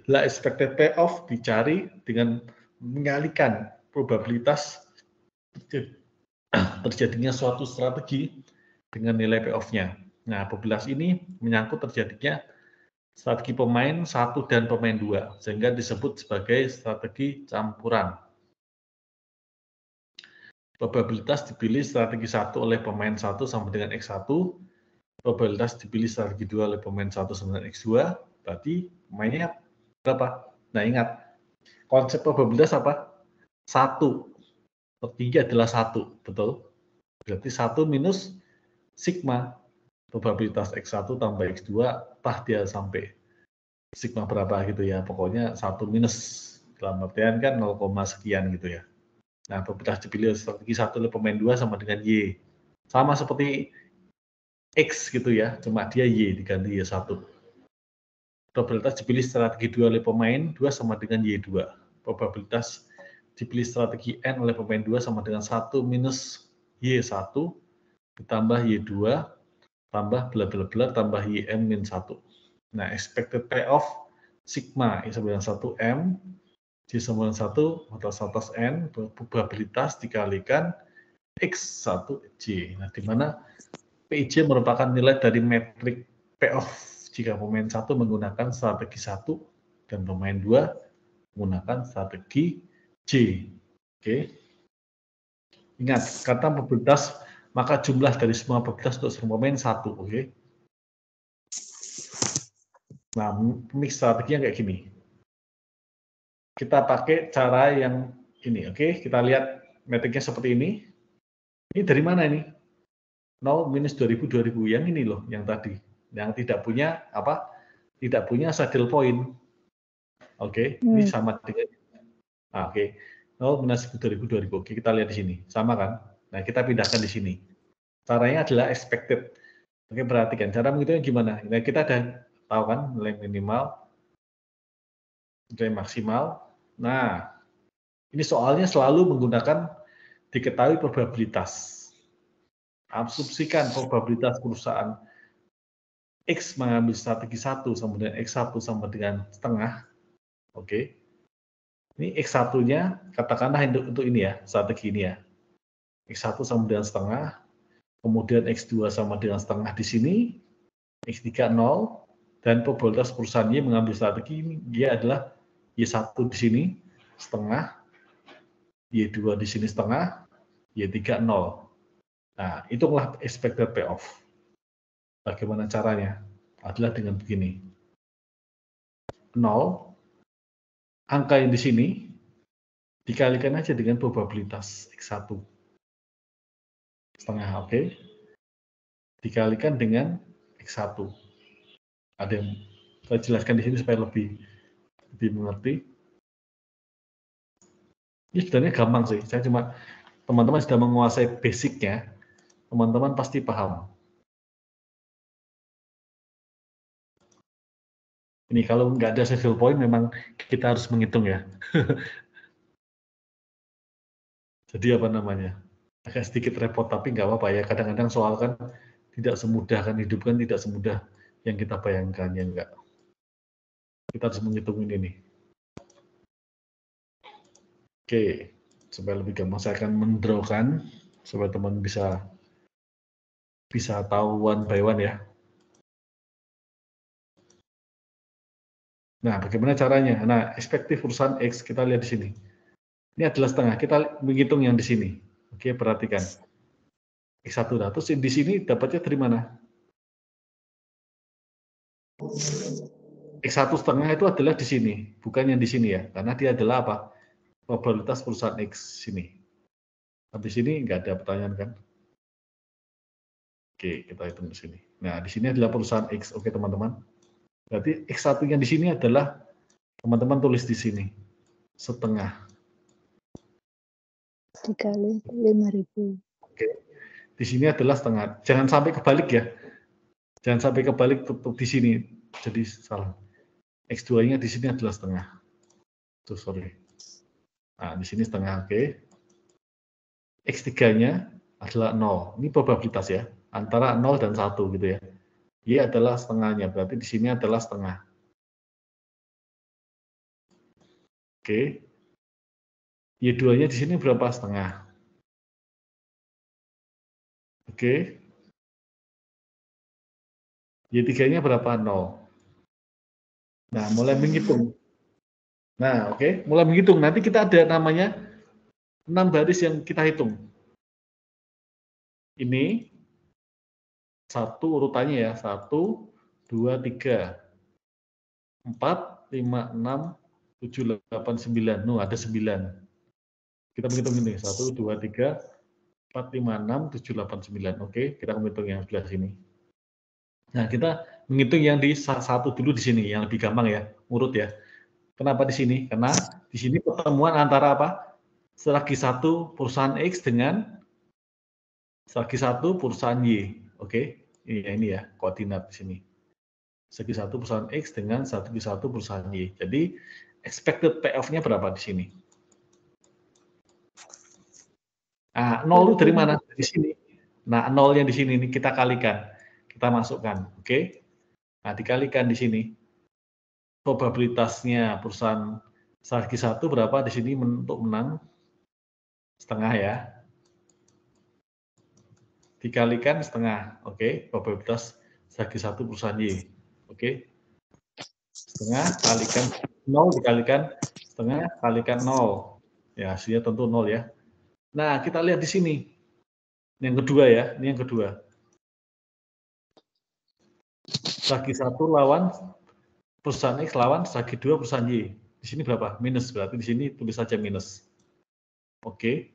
Lah expected payoff dicari dengan mengalihkan probabilitas terjadinya suatu strategi dengan nilai payoff-nya. Nah, probabilitas ini menyangkut terjadinya strategi pemain 1 dan pemain 2, sehingga disebut sebagai strategi campuran. Probabilitas dipilih strategi 1 oleh pemain 1 sama dengan X1, probabilitas dipilih strategi 2 oleh pemain 1 sama dengan X2, berarti pemainnya berapa? Nah, ingat, konsep probabilitas apa? 1. Tertinggi adalah 1, betul? Berarti 1 minus sigma. Probabilitas X1 tambah X2, entah dia sampai sigma berapa gitu ya. Pokoknya 1 minus. Dalam artian kan 0, sekian gitu ya. Nah, probabilitas dipilih strategi 1 oleh pemain 2 sama dengan Y. Sama seperti X gitu ya, cuma dia Y diganti Y1. Probabilitas dipilih strategi 2 oleh pemain 2 sama dengan Y2. Probabilitas dipilih strategi N oleh pemain 2 sama dengan 1 minus Y1 ditambah Y2 tambah bla bla bla tambah YN min 1. Nah, expected payoff sigma I sama dengan 1M J sama dengan 1 atas N probabilitas dikalikan X1J. Nah, di mana PIJ merupakan nilai dari metrik payoff jika pemain 1 menggunakan strategi 1 dan pemain 2 menggunakan strategi J. Oke. Ingat, kata probabilitas maka jumlah dari semua probabilitas untuk semua pemain 1, oke. Nah, mix strateginya kayak gini. Kita pakai cara yang ini, oke. Kita lihat metriknya seperti ini. Ini dari mana ini? 0 minus 2000 2000 yang ini loh, yang tadi. Yang tidak punya apa? Tidak punya saddle point. Oke, ini sama dengan oke. 0 minus 2000 2000. Oke, kita lihat di sini. Sama kan? Nah, kita pindahkan di sini. Caranya adalah expected. Oke, perhatikan. Cara menghitungnya gimana? Nah, kita ada tahu kan nilai minimal, nilai maksimal. Nah, ini soalnya selalu menggunakan diketahui probabilitas. Asumsikan probabilitas perusahaan X mengambil strategi 1 sama dengan X1 sama dengan setengah. Oke. Ini X1-nya, katakanlah untuk ini ya, strategi ini ya. X1 sama dengan setengah, kemudian X2 sama dengan setengah di sini, X3 0, dan probabilitas perusahaan Y mengambil strategi ini, dia adalah Y1 di sini, setengah, Y2 di sini setengah, Y3 0. Nah, itulah expected payoff. Bagaimana caranya? Adalah dengan begini. 0, angka yang di sini, dikalikan aja dengan probabilitas X1. setengah, oke. Dikalikan dengan X1. Ada yang saya jelaskan di sini supaya lebih mengerti. Ini sebenarnya gampang sih. Saya cuma teman-teman sudah menguasai basicnya, teman-teman pasti paham. Ini kalau nggak ada saddle point, memang kita harus menghitung ya. Jadi apa namanya? Agak sedikit repot, tapi nggak apa-apa ya. Kadang-kadang soal kan tidak semudah, kan hidup kan tidak semudah yang kita bayangkan, ya enggak. Kita harus menghitung ini nih. Oke, supaya lebih gampang saya akan mendrawkan supaya teman bisa tahu one by one ya. Nah, bagaimana caranya? Nah, ekspektif perusahaan X kita lihat di sini. Ini adalah setengah. Kita menghitung yang di sini. Oke, perhatikan. X1 nah, terus di sini dapatnya dari mana? X1 setengah itu adalah di sini, bukan yang di sini ya, karena dia adalah apa? Probabilitas perusahaan X sini. Habis sini nggak ada pertanyaan kan? Oke, kita hitung di sini. Nah, di sini adalah perusahaan X. Oke, teman-teman. Berarti X1 yang di sini adalah, teman-teman tulis di sini, setengah. Dikali 5.000. Oke, di sini adalah setengah. Jangan sampai kebalik ya. Jangan sampai kebalik tutup di sini. Jadi salah. X2-nya di sini adalah setengah. Tuh, sorry. Nah, di sini setengah, oke. X3-nya adalah 0. Ini probabilitas ya. Antara 0 dan 1 gitu ya. Y adalah setengahnya, berarti di sini adalah setengah. Oke. Y2-nya di sini berapa? Setengah. Oke. Y3-nya berapa? 0. Nah, mulai menghitung. Nah, oke. Mulai menghitung. Nanti kita ada namanya 6 baris yang kita hitung. Ini satu urutannya ya. 1, 2, 3, 4, 5, 6, 7, 8, 9. Nuh, ada 9. Kita menghitung ini. 1, 2, 3, 4, 5, 6, 7, 8, 9. Oke, kita menghitung yang sebelah sini. Nah, kita menghitung yang di satu dulu di sini, yang lebih gampang ya, urut ya. Kenapa di sini? Karena di sini pertemuan antara apa? Strategi 1 perusahaan X dengan strategi 1 perusahaan Y. Oke, ini ya, koordinat di sini. Strategi 1 perusahaan X dengan strategi 1 perusahaan Y. Jadi, expected payoff-nya berapa di sini? Nah, 0 itu dari mana? Di sini. Nah, 0-nya di sini ini kita kalikan. Kita masukkan, oke? Nah, dikalikan di sini. Probabilitasnya perusahaan strategi 1 berapa di sini untuk menang? Setengah ya. Dikalikan setengah, oke? Probabilitas strategi 1 perusahaan Y, oke? Setengah kalikan 0 dikalikan setengah kalikan 0. Ya, hasilnya tentu 0 ya. Nah, kita lihat di sini. Yang kedua ya, ini yang kedua. Strategi 1 lawan perusahaan X lawan strategi 2 perusahaan Y. Di sini berapa? Minus, berarti di sini tulis saja minus. Oke.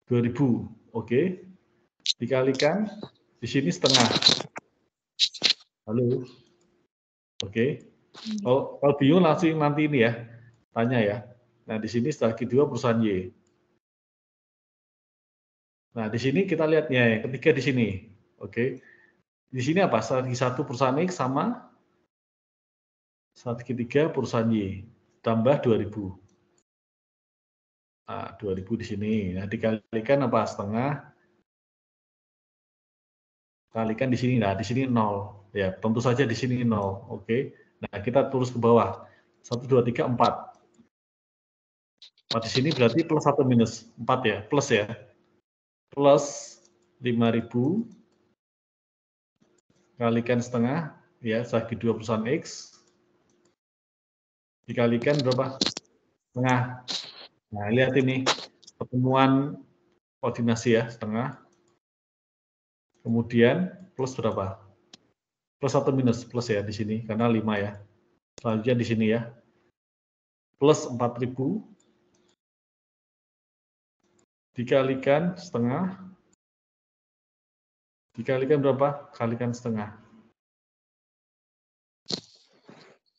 2000. Oke. Dikalikan di sini setengah. Halo. Oke. Kalau bingung langsung nanti ini ya. Tanya ya. Nah, di sini strategi 2 perusahaan Y. Nah, di sini kita lihatnya yang ketiga di sini. Oke. Di sini apa? Strategi 1 perusahaan X sama strategi 3 perusahaan Y. Tambah 2000. Nah, 2000 di sini. Nah, dikalikan apa? Setengah. Kalikan di sini. Nah, di sini 0. Ya, tentu saja di sini 0. Oke. Nah, kita terus ke bawah. 1, 2, 3, 4. 4 di sini berarti plus 1 minus. 4 ya, plus ya. Plus 5.000 kalikan setengah, ya, strategi 2 perusahaan X. Dikalikan berapa? Setengah. Nah, lihat ini. Pertemuan koordinasi ya, setengah. Kemudian plus berapa? Plus 1 minus, plus ya di sini, karena 5 ya. Selanjutnya di sini ya. Plus 4.000 dikalikan setengah, dikalikan berapa? Kalikan setengah.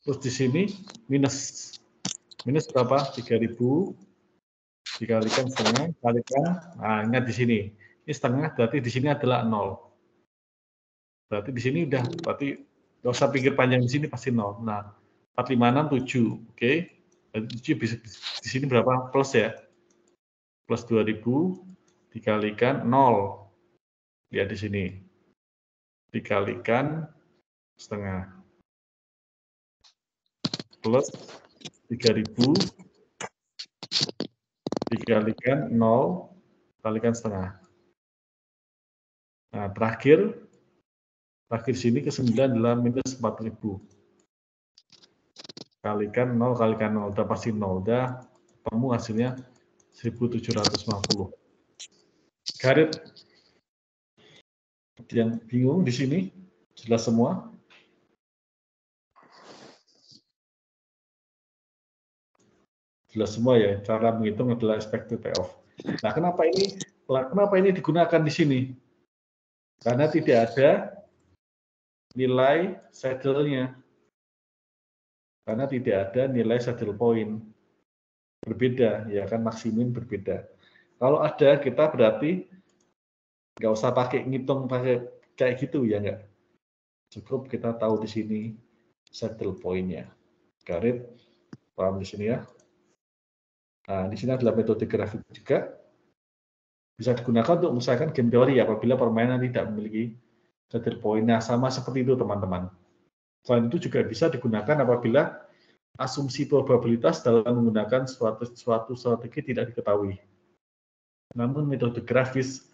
Terus di sini minus berapa? 3.000 dikalikan setengah, kalikan, nah ingat di sini. Ini setengah berarti di sini adalah 0. Berarti di sini udah, berarti nggak usah pikir panjang di sini pasti 0. Nah, 456, 7, oke. Berarti 7 bisa di sini berapa? Plus ya. Plus 2.000 dikalikan 0. Lihat di sini. Dikalikan setengah. Plus 3.000 dikalikan 0, kalikan setengah. Nah, terakhir sini ke 9 adalah minus 4.000. Kalikan 0, kalikan 0, udah pasti 0. Udah ketemu hasilnya 1.750. Garit yang bingung di sini? Jelas semua? Jelas semua ya, cara menghitung adalah expected payoff. Nah, kenapa ini digunakan di sini? Karena tidak ada nilai saddle-nya. Karena tidak ada nilai saddle point. Berbeda, ya kan, maksimum berbeda. Kalau ada, kita berarti nggak usah pakai ngitung pakai kayak gitu, ya nggak? Cukup kita tahu di sini saddle point-nya. Garit, paham di sini ya? Nah, di sini adalah metode grafik juga. Bisa digunakan untuk mengusahakan game teori apabila permainan tidak memiliki saddle point. Nah, sama seperti itu teman-teman. Selain itu juga bisa digunakan apabila asumsi probabilitas dalam menggunakan suatu strategi tidak diketahui. Namun metode grafis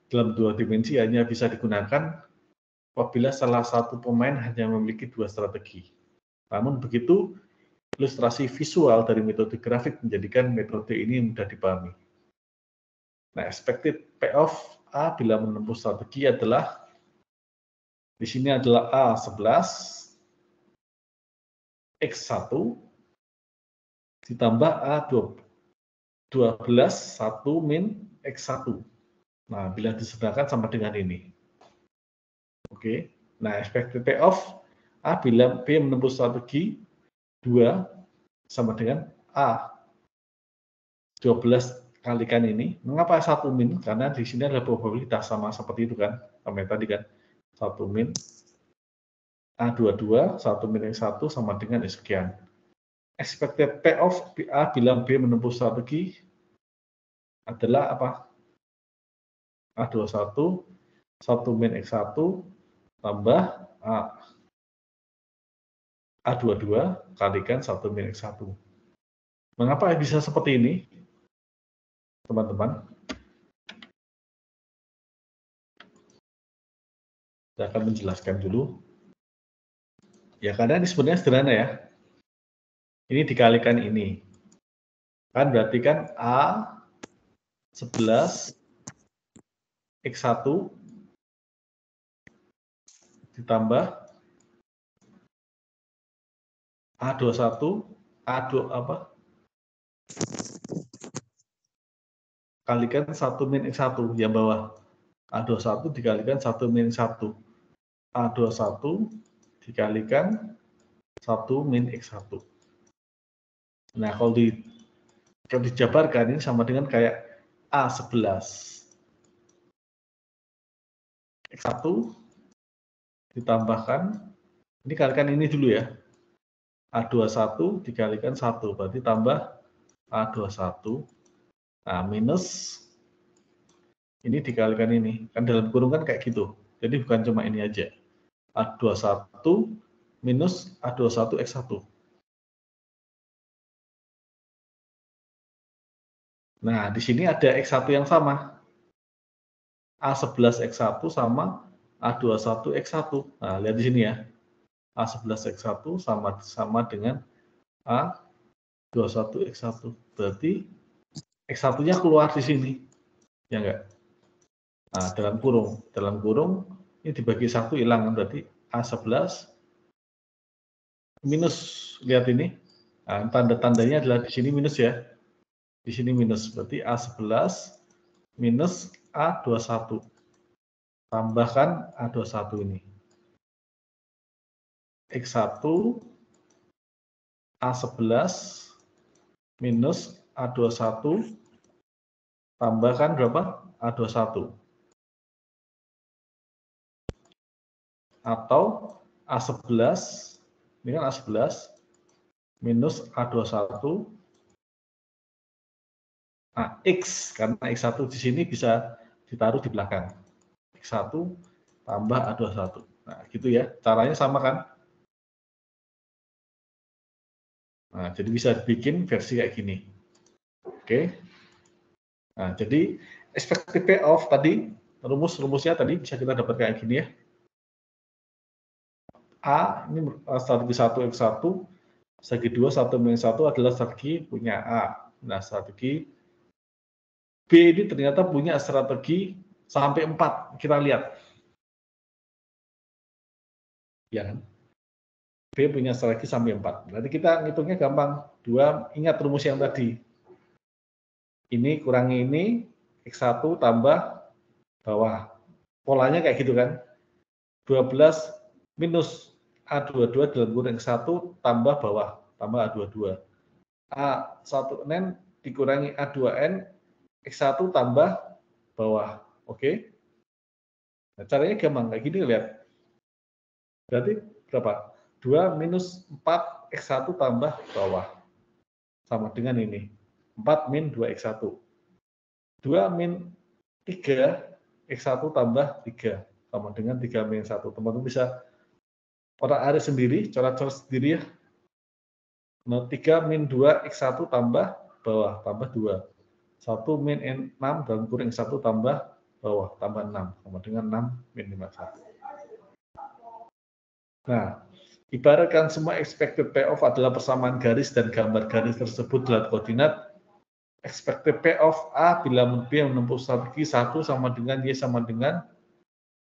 dalam 2 dimensi hanya bisa digunakan apabila salah satu pemain hanya memiliki 2 strategi. Namun begitu, ilustrasi visual dari metode grafik menjadikan metode ini mudah dipahami. Nah, expected payoff A bila menempuh strategi adalah, di sini adalah A11 X1 ditambah A12 1 min X1. Nah, bila disederhanakan sama dengan ini. Oke. Nah, expected payoff A bila B menempuh strategi 2 sama dengan A 12 kalikan ini. Mengapa 1 min? Karena di sini adalah probabilitas sama seperti itu kan. Sama tadi kan. 1 min A22, 1 min X1 sama dengan sekian. Expected payoff A bila B menempuh strategi adalah apa? A21, 1 min X1 tambah A22 kalikan 1 min X1. Mengapa bisa seperti ini, teman-teman? Saya akan menjelaskan dulu. Ya, karena ini sebenarnya sederhana ya. Ini dikalikan ini. Kan berarti kan A11 X1 ditambah A21 A2 apa? Kalikan 1 min X1 yang bawah. A21 dikalikan 1 min 1. A21 dikalikan 1 min X1. Nah, kalau dijabarkan ini sama dengan kayak A11 X1 ditambahkan, ini kalikan ini dulu ya, A21 dikalikan 1, berarti tambah A21, nah minus, ini dikalikan ini, kan dalam kurung kan kayak gitu, jadi bukan cuma ini aja, A21 minus A21 X1. Nah, di sini ada X1 yang sama. A11 X1 sama A21 X1. Nah, lihat di sini ya. A11 X1 sama dengan A21 X1. Berarti X1-nya keluar di sini. Ya enggak? Nah, dalam kurung ini dibagi 1 hilang, berarti A11 minus, lihat ini. Nah, tanda-tandanya adalah di sini minus ya. Di sini minus, berarti A11 minus A21. Tambahkan A21 ini. X1 A11 minus A21 tambahkan berapa? A21. Atau A11, ini kan A11 minus A21 X, karena X1 di sini bisa ditaruh di belakang. X1 tambah A21. Nah, gitu ya. Caranya sama kan? Nah, jadi bisa bikin versi kayak gini. Oke. Nah, jadi expected payoff tadi, rumusnya tadi bisa kita dapat kayak gini ya. A, ini strategi 1 X1, strategi 2, 1-1 adalah strategi punya A. Nah, strategi B ini ternyata punya strategi sampai 4. Kita lihat. Ya kan? B punya strategi sampai 4. Berarti kita ngitungnya gampang. 2, ingat rumus yang tadi. Ini kurangi ini, X1 tambah bawah. Polanya kayak gitu kan. 12 minus A22 dalam kurung X1 tambah bawah, tambah A22. A1N dikurangi A2N, X1 tambah bawah. Oke? Nah, caranya gampang, kayak gini lihat. Berarti berapa? 2 minus 4 X1 tambah bawah. Sama dengan ini. 4 min 2 X1. 2 min 3 X1 tambah 3. Sama dengan 3 min 1. Teman-teman bisa orak-arik sendiri, coret-coret sendiri ya. Nah, 3 min 2 X1 tambah bawah, tambah 2. 1 min 6 dalam kurung X1 tambah bawah, tambah 6. Sama dengan 6 min 51. Nah, ibaratkan semua expected payoff adalah persamaan garis dan gambar garis tersebut adalah koordinat. Expected payoff A bila B menempuh strategi 1 sama dengan Y sama dengan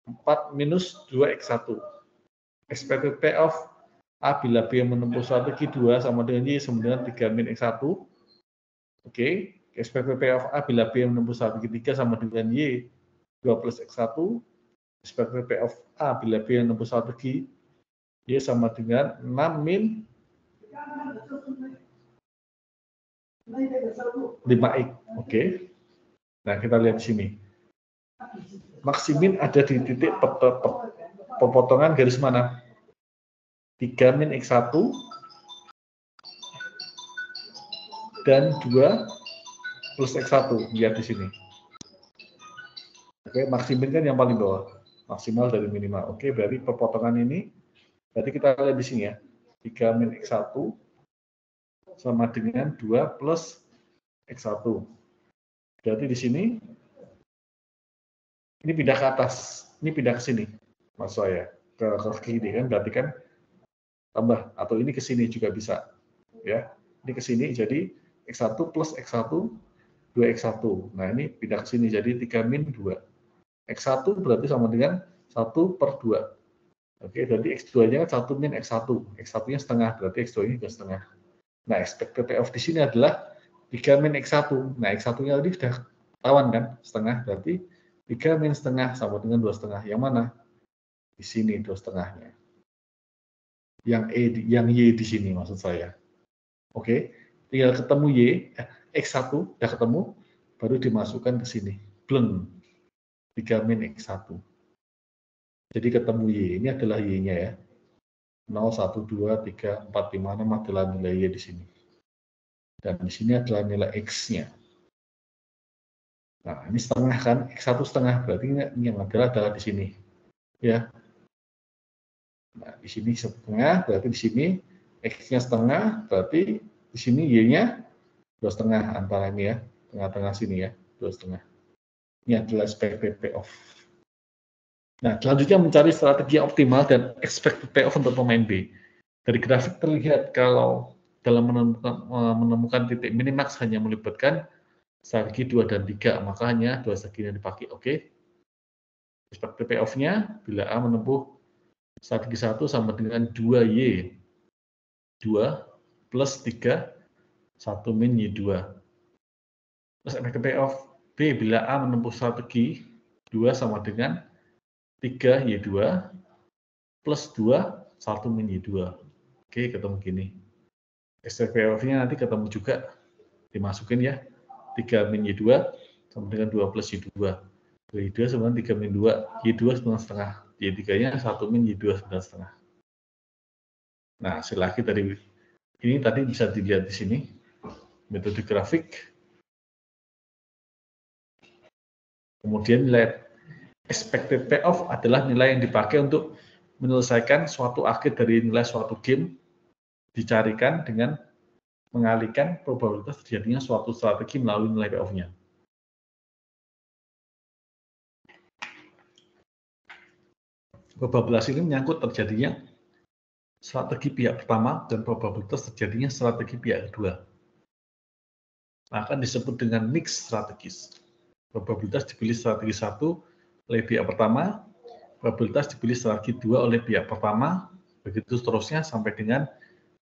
4 minus 2X1. Expected payoff A bila B menempuh strategi 2 sama dengan Y sama dengan 3 min X1. Oke. Expected payoff A bila B menempuh strategi 3 sama dengan Y 2 plus X1. Expected payoff A bila B menempuh strategi Y sama dengan 6 min 5X. Oke. Nah, kita lihat di sini. Maksimin ada di titik pepotongan garis mana? 3 min X1 dan 2 plus X1. Lihat di sini. Oke, maksimin kan yang paling bawah. Maksimal dari minimal. Oke, berarti pepotongan ini, berarti kita lihat di sini ya. 3 min X1 sama dengan 2 plus X1. Berarti di sini, ini pindah ke atas, ini pindah ke sini, maksud saya, ke kiri kan, berarti kan tambah, atau ini ke sini juga bisa, ya. Ini ke sini, jadi X1 plus X1, 2X1. Nah, ini pindah ke sini, jadi 3 min 2. X1 berarti sama dengan 1 per 2. Oke, berarti X2-nya 1 min X1. X1-nya setengah, berarti X2-nya juga setengah. Nah, expected payoff di sini adalah 3 min X1. Nah, X1-nya tadi sudah ketahuan kan, setengah, berarti 3 min setengah sama dengan 2 setengah. Yang mana? Di sini 2 setengahnya. Yang Y di sini maksud saya. Oke, tinggal ketemu Y, X1 sudah ketemu, baru dimasukkan ke sini. Bleng. 3 min X1. Jadi ketemu Y, ini adalah Y-nya ya. 0, 1, 2, 3, 4, 5, 6 adalah nilai Y di sini. Dan di sini adalah nilai X-nya. Nah, ini setengah kan, X1 setengah, berarti ini yang adalah di sini. Ya. Nah, di sini setengah, berarti di sini X-nya setengah, berarti di sini Y-nya 2 setengah antara ini ya, tengah-tengah sini ya, 2 setengah. Ini adalah expected payoff. Nah, selanjutnya mencari strategi yang optimal dan expected payoff untuk pemain B. Dari grafik terlihat kalau dalam menemukan titik minimax hanya melibatkan strategi 2 dan 3, maka hanya 2 strategi yang dipakai. Oke. Expected payoff-nya bila A menempuh strategi 1 sama dengan 2Y. 2 plus 3, 1 min Y2. Terus expected payoff B. Bila A menempuh strategi 2 sama dengan 3Y2 plus 2, 1 min Y2. Oke, ketemu gini. SPPF-nya nanti ketemu juga. Dimasukin ya. 3 min Y2 sama dengan 2 plus Y2. 2Y2 sama dengan 3 min 2. Y2 9,5. Y3-nya 1 min Y2 9,5. Nah, hasil lagi dari ini tadi bisa dilihat di sini. Metode grafik. Kemudian nilai expected payoff adalah nilai yang dipakai untuk menyelesaikan suatu akhir dari nilai suatu game, dicarikan dengan mengalihkan probabilitas terjadinya suatu strategi melalui nilai payoff-nya. Probabilitas ini menyangkut terjadinya strategi pihak pertama dan probabilitas terjadinya strategi pihak kedua. Akan disebut dengan mix strategis. Probabilitas dipilih strategi 1 oleh pihak pertama, probabilitas dipilih strategi 2 oleh pihak pertama, begitu seterusnya sampai dengan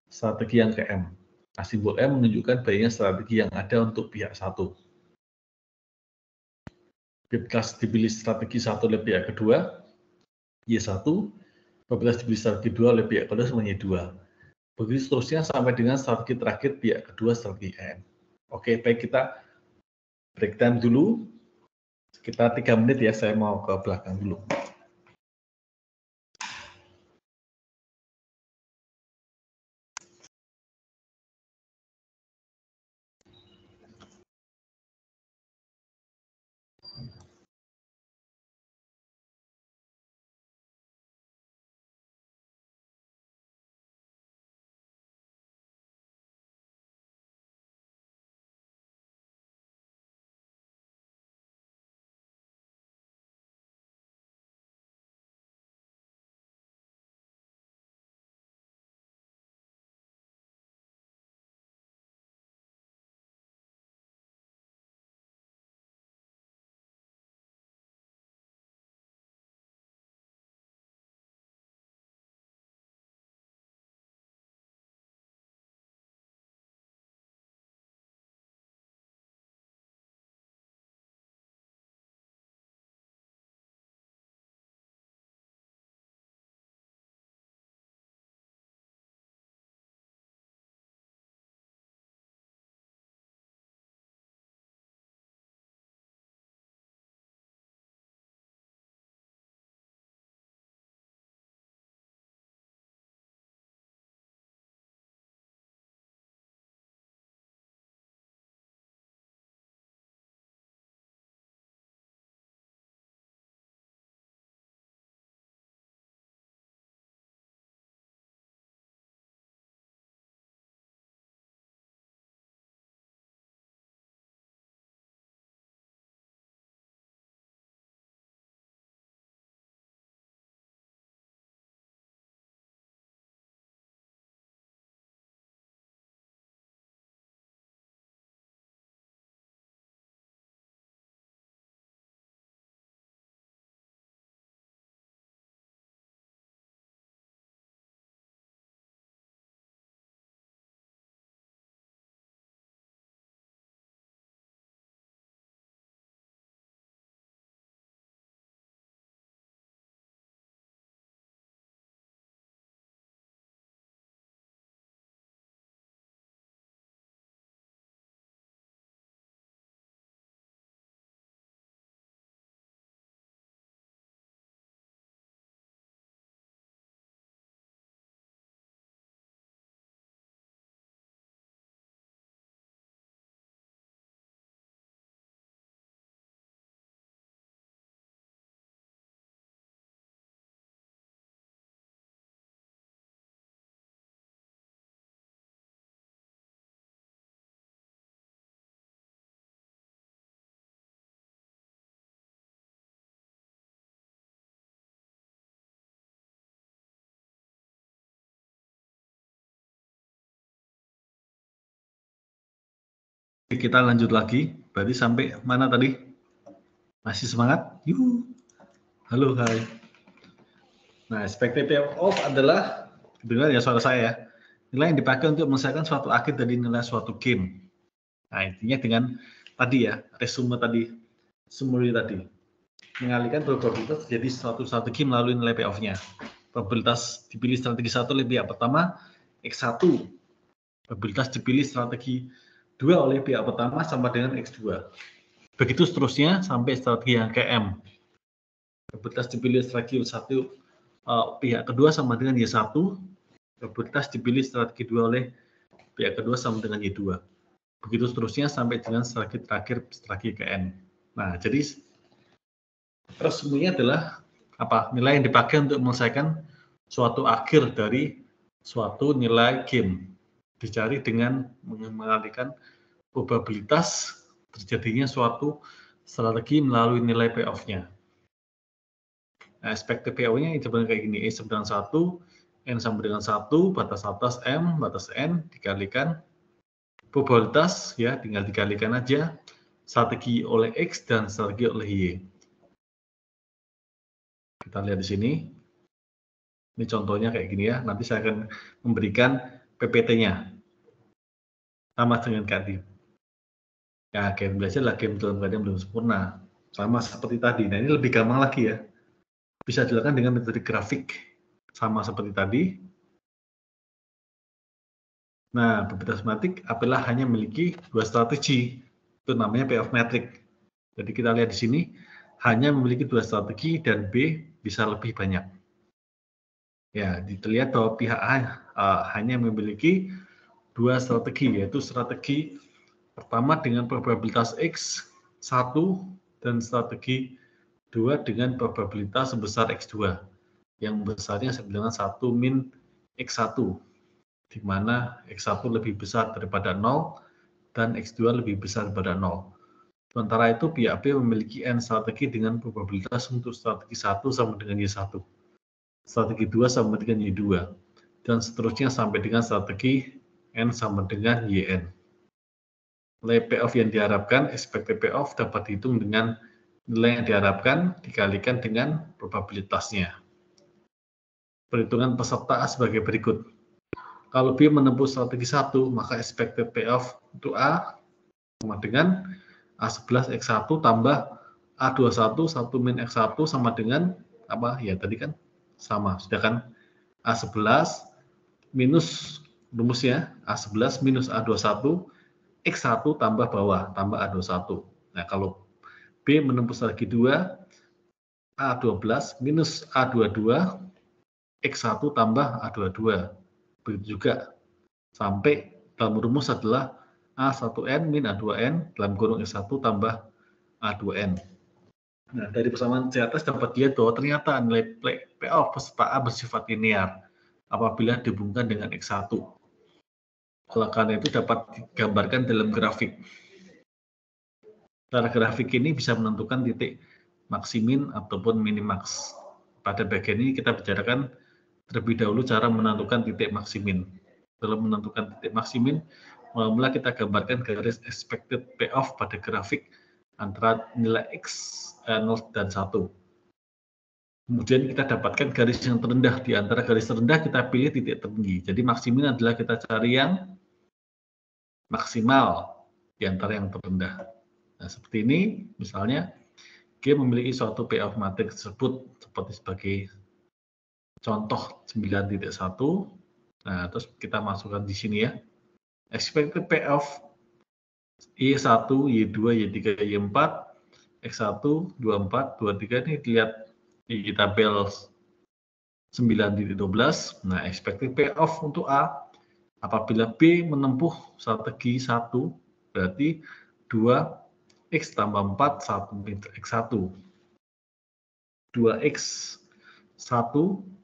strategi yang ke M. Nah, simbol M menunjukkan banyaknya strategi yang ada untuk pihak 1. Probabilitas dipilih strategi 1 oleh pihak kedua, Y1, probabilitas dipilih strategi 2 oleh pihak kedua sama Y2. Begitu seterusnya sampai dengan strategi terakhir pihak kedua, strategi M. Oke, baik, kita break time dulu. Sekitar 3 menit ya, saya mau ke belakang dulu. Kita lanjut lagi. Berarti sampai mana tadi? Masih semangat? Yuhu. Halo, hai. Nah, expected payoff adalah, dengar ya suara saya ya, nilai yang dipakai untuk menyelesaikan suatu akhir dari nilai suatu game. Nah, intinya dengan tadi ya, resume tadi, summary tadi. Mengalihkan probabilitas jadi suatu strategi melalui nilai payoff-nya. Probabilitas dipilih strategi 1 oleh pihak pertama, X1. Probabilitas dipilih strategi 2 oleh pihak pertama sama dengan X2. Begitu seterusnya sampai strategi yang ke M. Probabilitas dipilih strategi 1 pihak kedua sama dengan Y1. Probabilitas dipilih strategi 2 oleh pihak kedua sama dengan Y2. Begitu seterusnya sampai dengan strategi terakhir, strategi ke N. Nah, jadi resuminya adalah nilai yang dipakai untuk menyelesaikan suatu akhir dari suatu nilai game. Dicari dengan mengalihkan probabilitas terjadinya suatu strategi melalui nilai payoff-nya. Nah, expected payoff-nya sebenarnya kayak gini, E sama dengan 1, N sama dengan 1, batas atas M, batas N, dikalikan probabilitas, ya tinggal dikalikan aja, strategi oleh X dan strategi oleh Y. Kita lihat di sini. Ini contohnya kayak gini ya, nanti saya akan memberikan PPT-nya. Sama dengan tadi. Ya, game belajar adalah game dalam keadaan belum sempurna. Sama seperti tadi. Nah, ini lebih gampang lagi ya. Bisa dilakukan dengan metode grafik. Sama seperti tadi. Nah, probabilitas matematik apabila hanya memiliki dua strategi. Itu namanya payoff metric. Jadi kita lihat di sini, hanya memiliki dua strategi dan B bisa lebih banyak. Ya, dilihat bahwa pihak A hanya memiliki dua strategi, yaitu strategi pertama dengan probabilitas X 1 dan strategi 2 dengan probabilitas sebesar X2 yang besarnya sama dengan 1 min X1, di mana X1 lebih besar daripada 0 dan X2 lebih besar daripada 0. Sementara itu pihak B memiliki N strategi dengan probabilitas untuk strategi 1 sama dengan Y1, strategi 2 sama dengan Y2, dan seterusnya sampai dengan strategi N sama dengan YN. Nilai payoff yang diharapkan, expected payoff dapat dihitung dengan nilai yang diharapkan dikalikan dengan probabilitasnya. Perhitungan peserta A sebagai berikut. Kalau B menempuh strategi 1, maka expected payoff untuk A sama dengan A11 X1 tambah A21 1 min X1 sama dengan apa? Ya tadi kan sama. Sedangkan A11 minus rumusnya A11 minus A21 X1 tambah bawah, tambah A21. Nah, kalau B menempuh strategi 2, A12 minus A22, X1 tambah A22. Begitu juga sampai dalam rumus adalah A1N min A2N dalam kurung X1 tambah A2N. Nah, dari persamaan di atas dapat dilihat bahwa ternyata nilai payoff peserta A bersifat linear apabila dihubungkan dengan X1. Oleh karena itu dapat digambarkan dalam grafik. Cara grafik ini bisa menentukan titik maksimin ataupun minimax. Pada bagian ini kita bicarakan terlebih dahulu cara menentukan titik maksimin. Dalam menentukan titik maksimin, mula-mula kita gambarkan garis expected payoff pada grafik antara nilai X 0 dan 1. Kemudian kita dapatkan garis yang terendah. Di antara garis terendah kita pilih titik tertinggi. Jadi maksimin adalah kita cari yang maksimal di antara yang terendah. Nah, seperti ini, misalnya, G memiliki suatu payoff matrix tersebut seperti sebagai contoh 9.1. Nah, terus kita masukkan di sini ya. Expected payoff Y1, Y2, Y3, Y4, X1, 24, 23 ini dilihat di tabel 9.12. Nah, expected payoff untuk A apabila B menempuh strategi 1, berarti 2X tambah 4, 1 min X1. 2X1,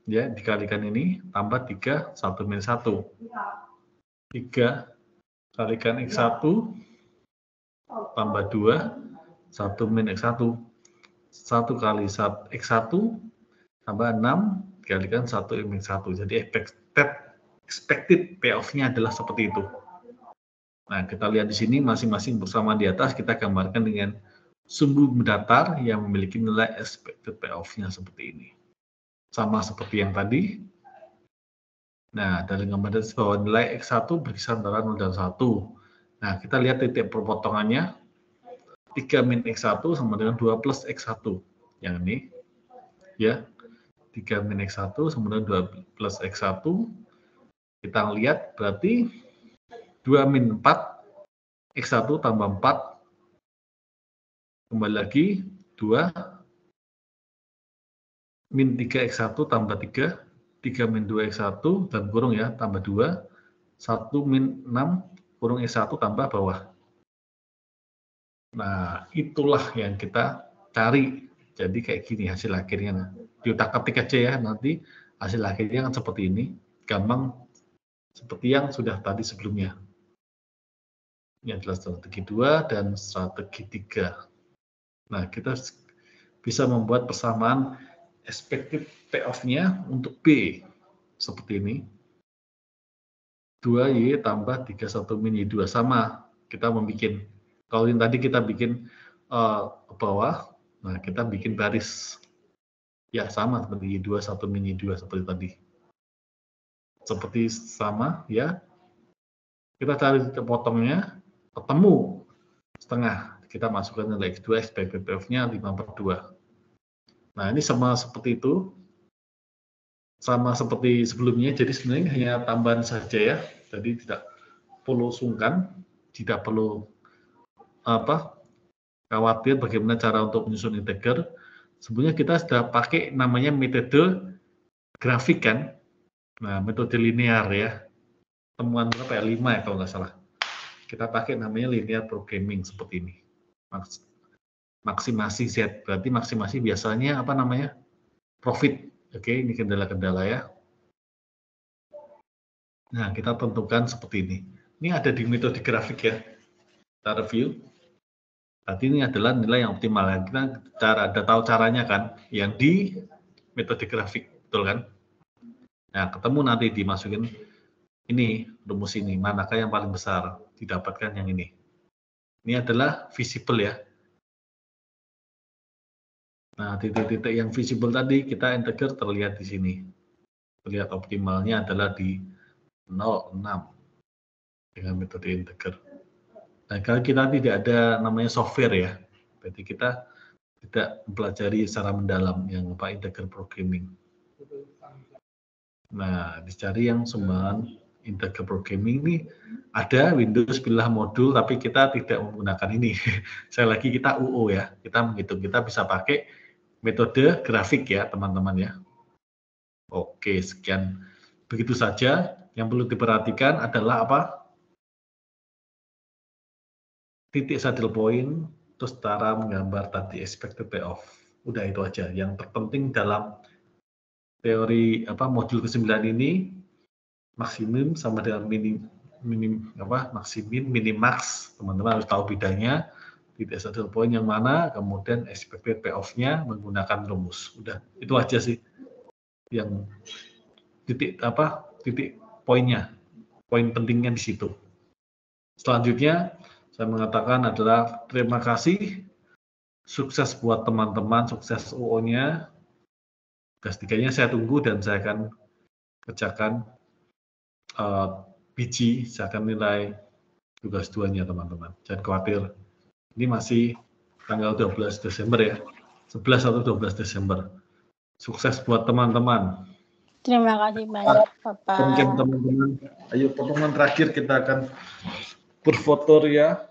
ya, dikalikan ini, tambah 3, 1 min 1. 3 kalikan X1, tambah 2, 1 min X1. 1 kali X1, tambah 6, dikalikan 1 min 1. Jadi expected payoff-nya adalah seperti itu. Nah, kita lihat di sini masing-masing bersama di atas kita gambarkan dengan sumbu datar yang memiliki nilai expected payoff-nya seperti ini. Sama seperti yang tadi. Nah, dari gambaran bahwa nilai X1 berkisar antara 0 dan 1. Nah, kita lihat titik perpotongannya. 3 min X1 sama dengan 2 plus X1. Yang ini, ya. 3 min X1 sama dengan 2 plus X1. Kita lihat berarti 2 min 4, X1 tambah 4. Kembali lagi, 2 min 3 X1 tambah 3, 3 min 2 X1 dan kurung ya, tambah 2, 1 min 6 kurung X1 tambah bawah. Nah, itulah yang kita cari. Jadi kayak gini hasil akhirnya. Di otak ketik aja ya, nanti hasil akhirnya kan seperti ini. Gampang seperti yang sudah tadi sebelumnya. Ini adalah strategi 2 dan strategi 3. Nah, kita bisa membuat persamaan expected payoff-nya untuk B seperti ini. 2Y tambah 31 min Y2 sama. Kita membuat, kalau yang tadi kita bikin ke bawah, nah kita bikin baris. Ya sama seperti Y2 1 min Y2 seperti tadi. Seperti sama ya. Kita cari titik potongnya, ketemu setengah. Kita masukkan nilai X2, expected payoff-nya 5/2. Nah, ini sama seperti itu. Sama seperti sebelumnya, jadi sebenarnya hanya tambahan saja ya. Jadi tidak perlu sungkan, tidak perlu khawatir bagaimana cara untuk menyusun integer. Sebenarnya kita sudah pakai namanya metode grafik kan. Nah, metode linear ya. Temuan berapa ya? 5 ya kalau nggak salah. Kita pakai namanya linear programming seperti ini. Maksimasi Z, berarti maksimasi biasanya apa namanya? Profit. Oke, ini kendala-kendala ya. Nah, kita tentukan seperti ini. Ini ada di metode grafik ya. Kita review. Tadi ini adalah nilai yang optimal. Kita ada tahu caranya kan, yang di metode grafik, betul kan? Nah, ketemu nanti dimasukin ini, rumus ini, manakah yang paling besar? Didapatkan yang ini. Ini adalah visible ya. Nah, titik-titik yang visible tadi kita integer terlihat di sini. Terlihat optimalnya adalah di 0,6 dengan metode integer. Nah, kalau kita tidak ada namanya software ya, berarti kita tidak mempelajari secara mendalam yang integer programming. Nah, dicari yang sumbangan integer programming ini ada Windows pilih modul, tapi kita tidak menggunakan ini. Saya lagi kita UO ya, kita menghitung, kita bisa pakai metode grafik ya teman-teman ya. Oke, sekian. Begitu saja. Yang perlu diperhatikan adalah apa? Titik saddle point, terus cara menggambar tadi expected payoff. Udah itu aja. Yang terpenting dalam teori modul ke-9 ini, maksimum sama dengan maksimin, minimax. Teman-teman harus tahu bedanya. Titik saddle point yang mana, kemudian expected payoff-nya menggunakan rumus. Udah, itu aja sih yang titik poinnya, poin pentingnya di situ. Selanjutnya saya mengatakan adalah terima kasih, sukses buat teman-teman, sukses UO-nya. Tugas 3-nya saya tunggu dan saya akan kerjakan biji, saya akan nilai tugas 2-nya teman-teman. Jangan khawatir. Ini masih tanggal 12 Desember ya, 11 atau 12 Desember. Sukses buat teman-teman. Terima kasih banyak, Bapak. Mungkin teman-teman, ayo potongan terakhir kita akan berfoto ya.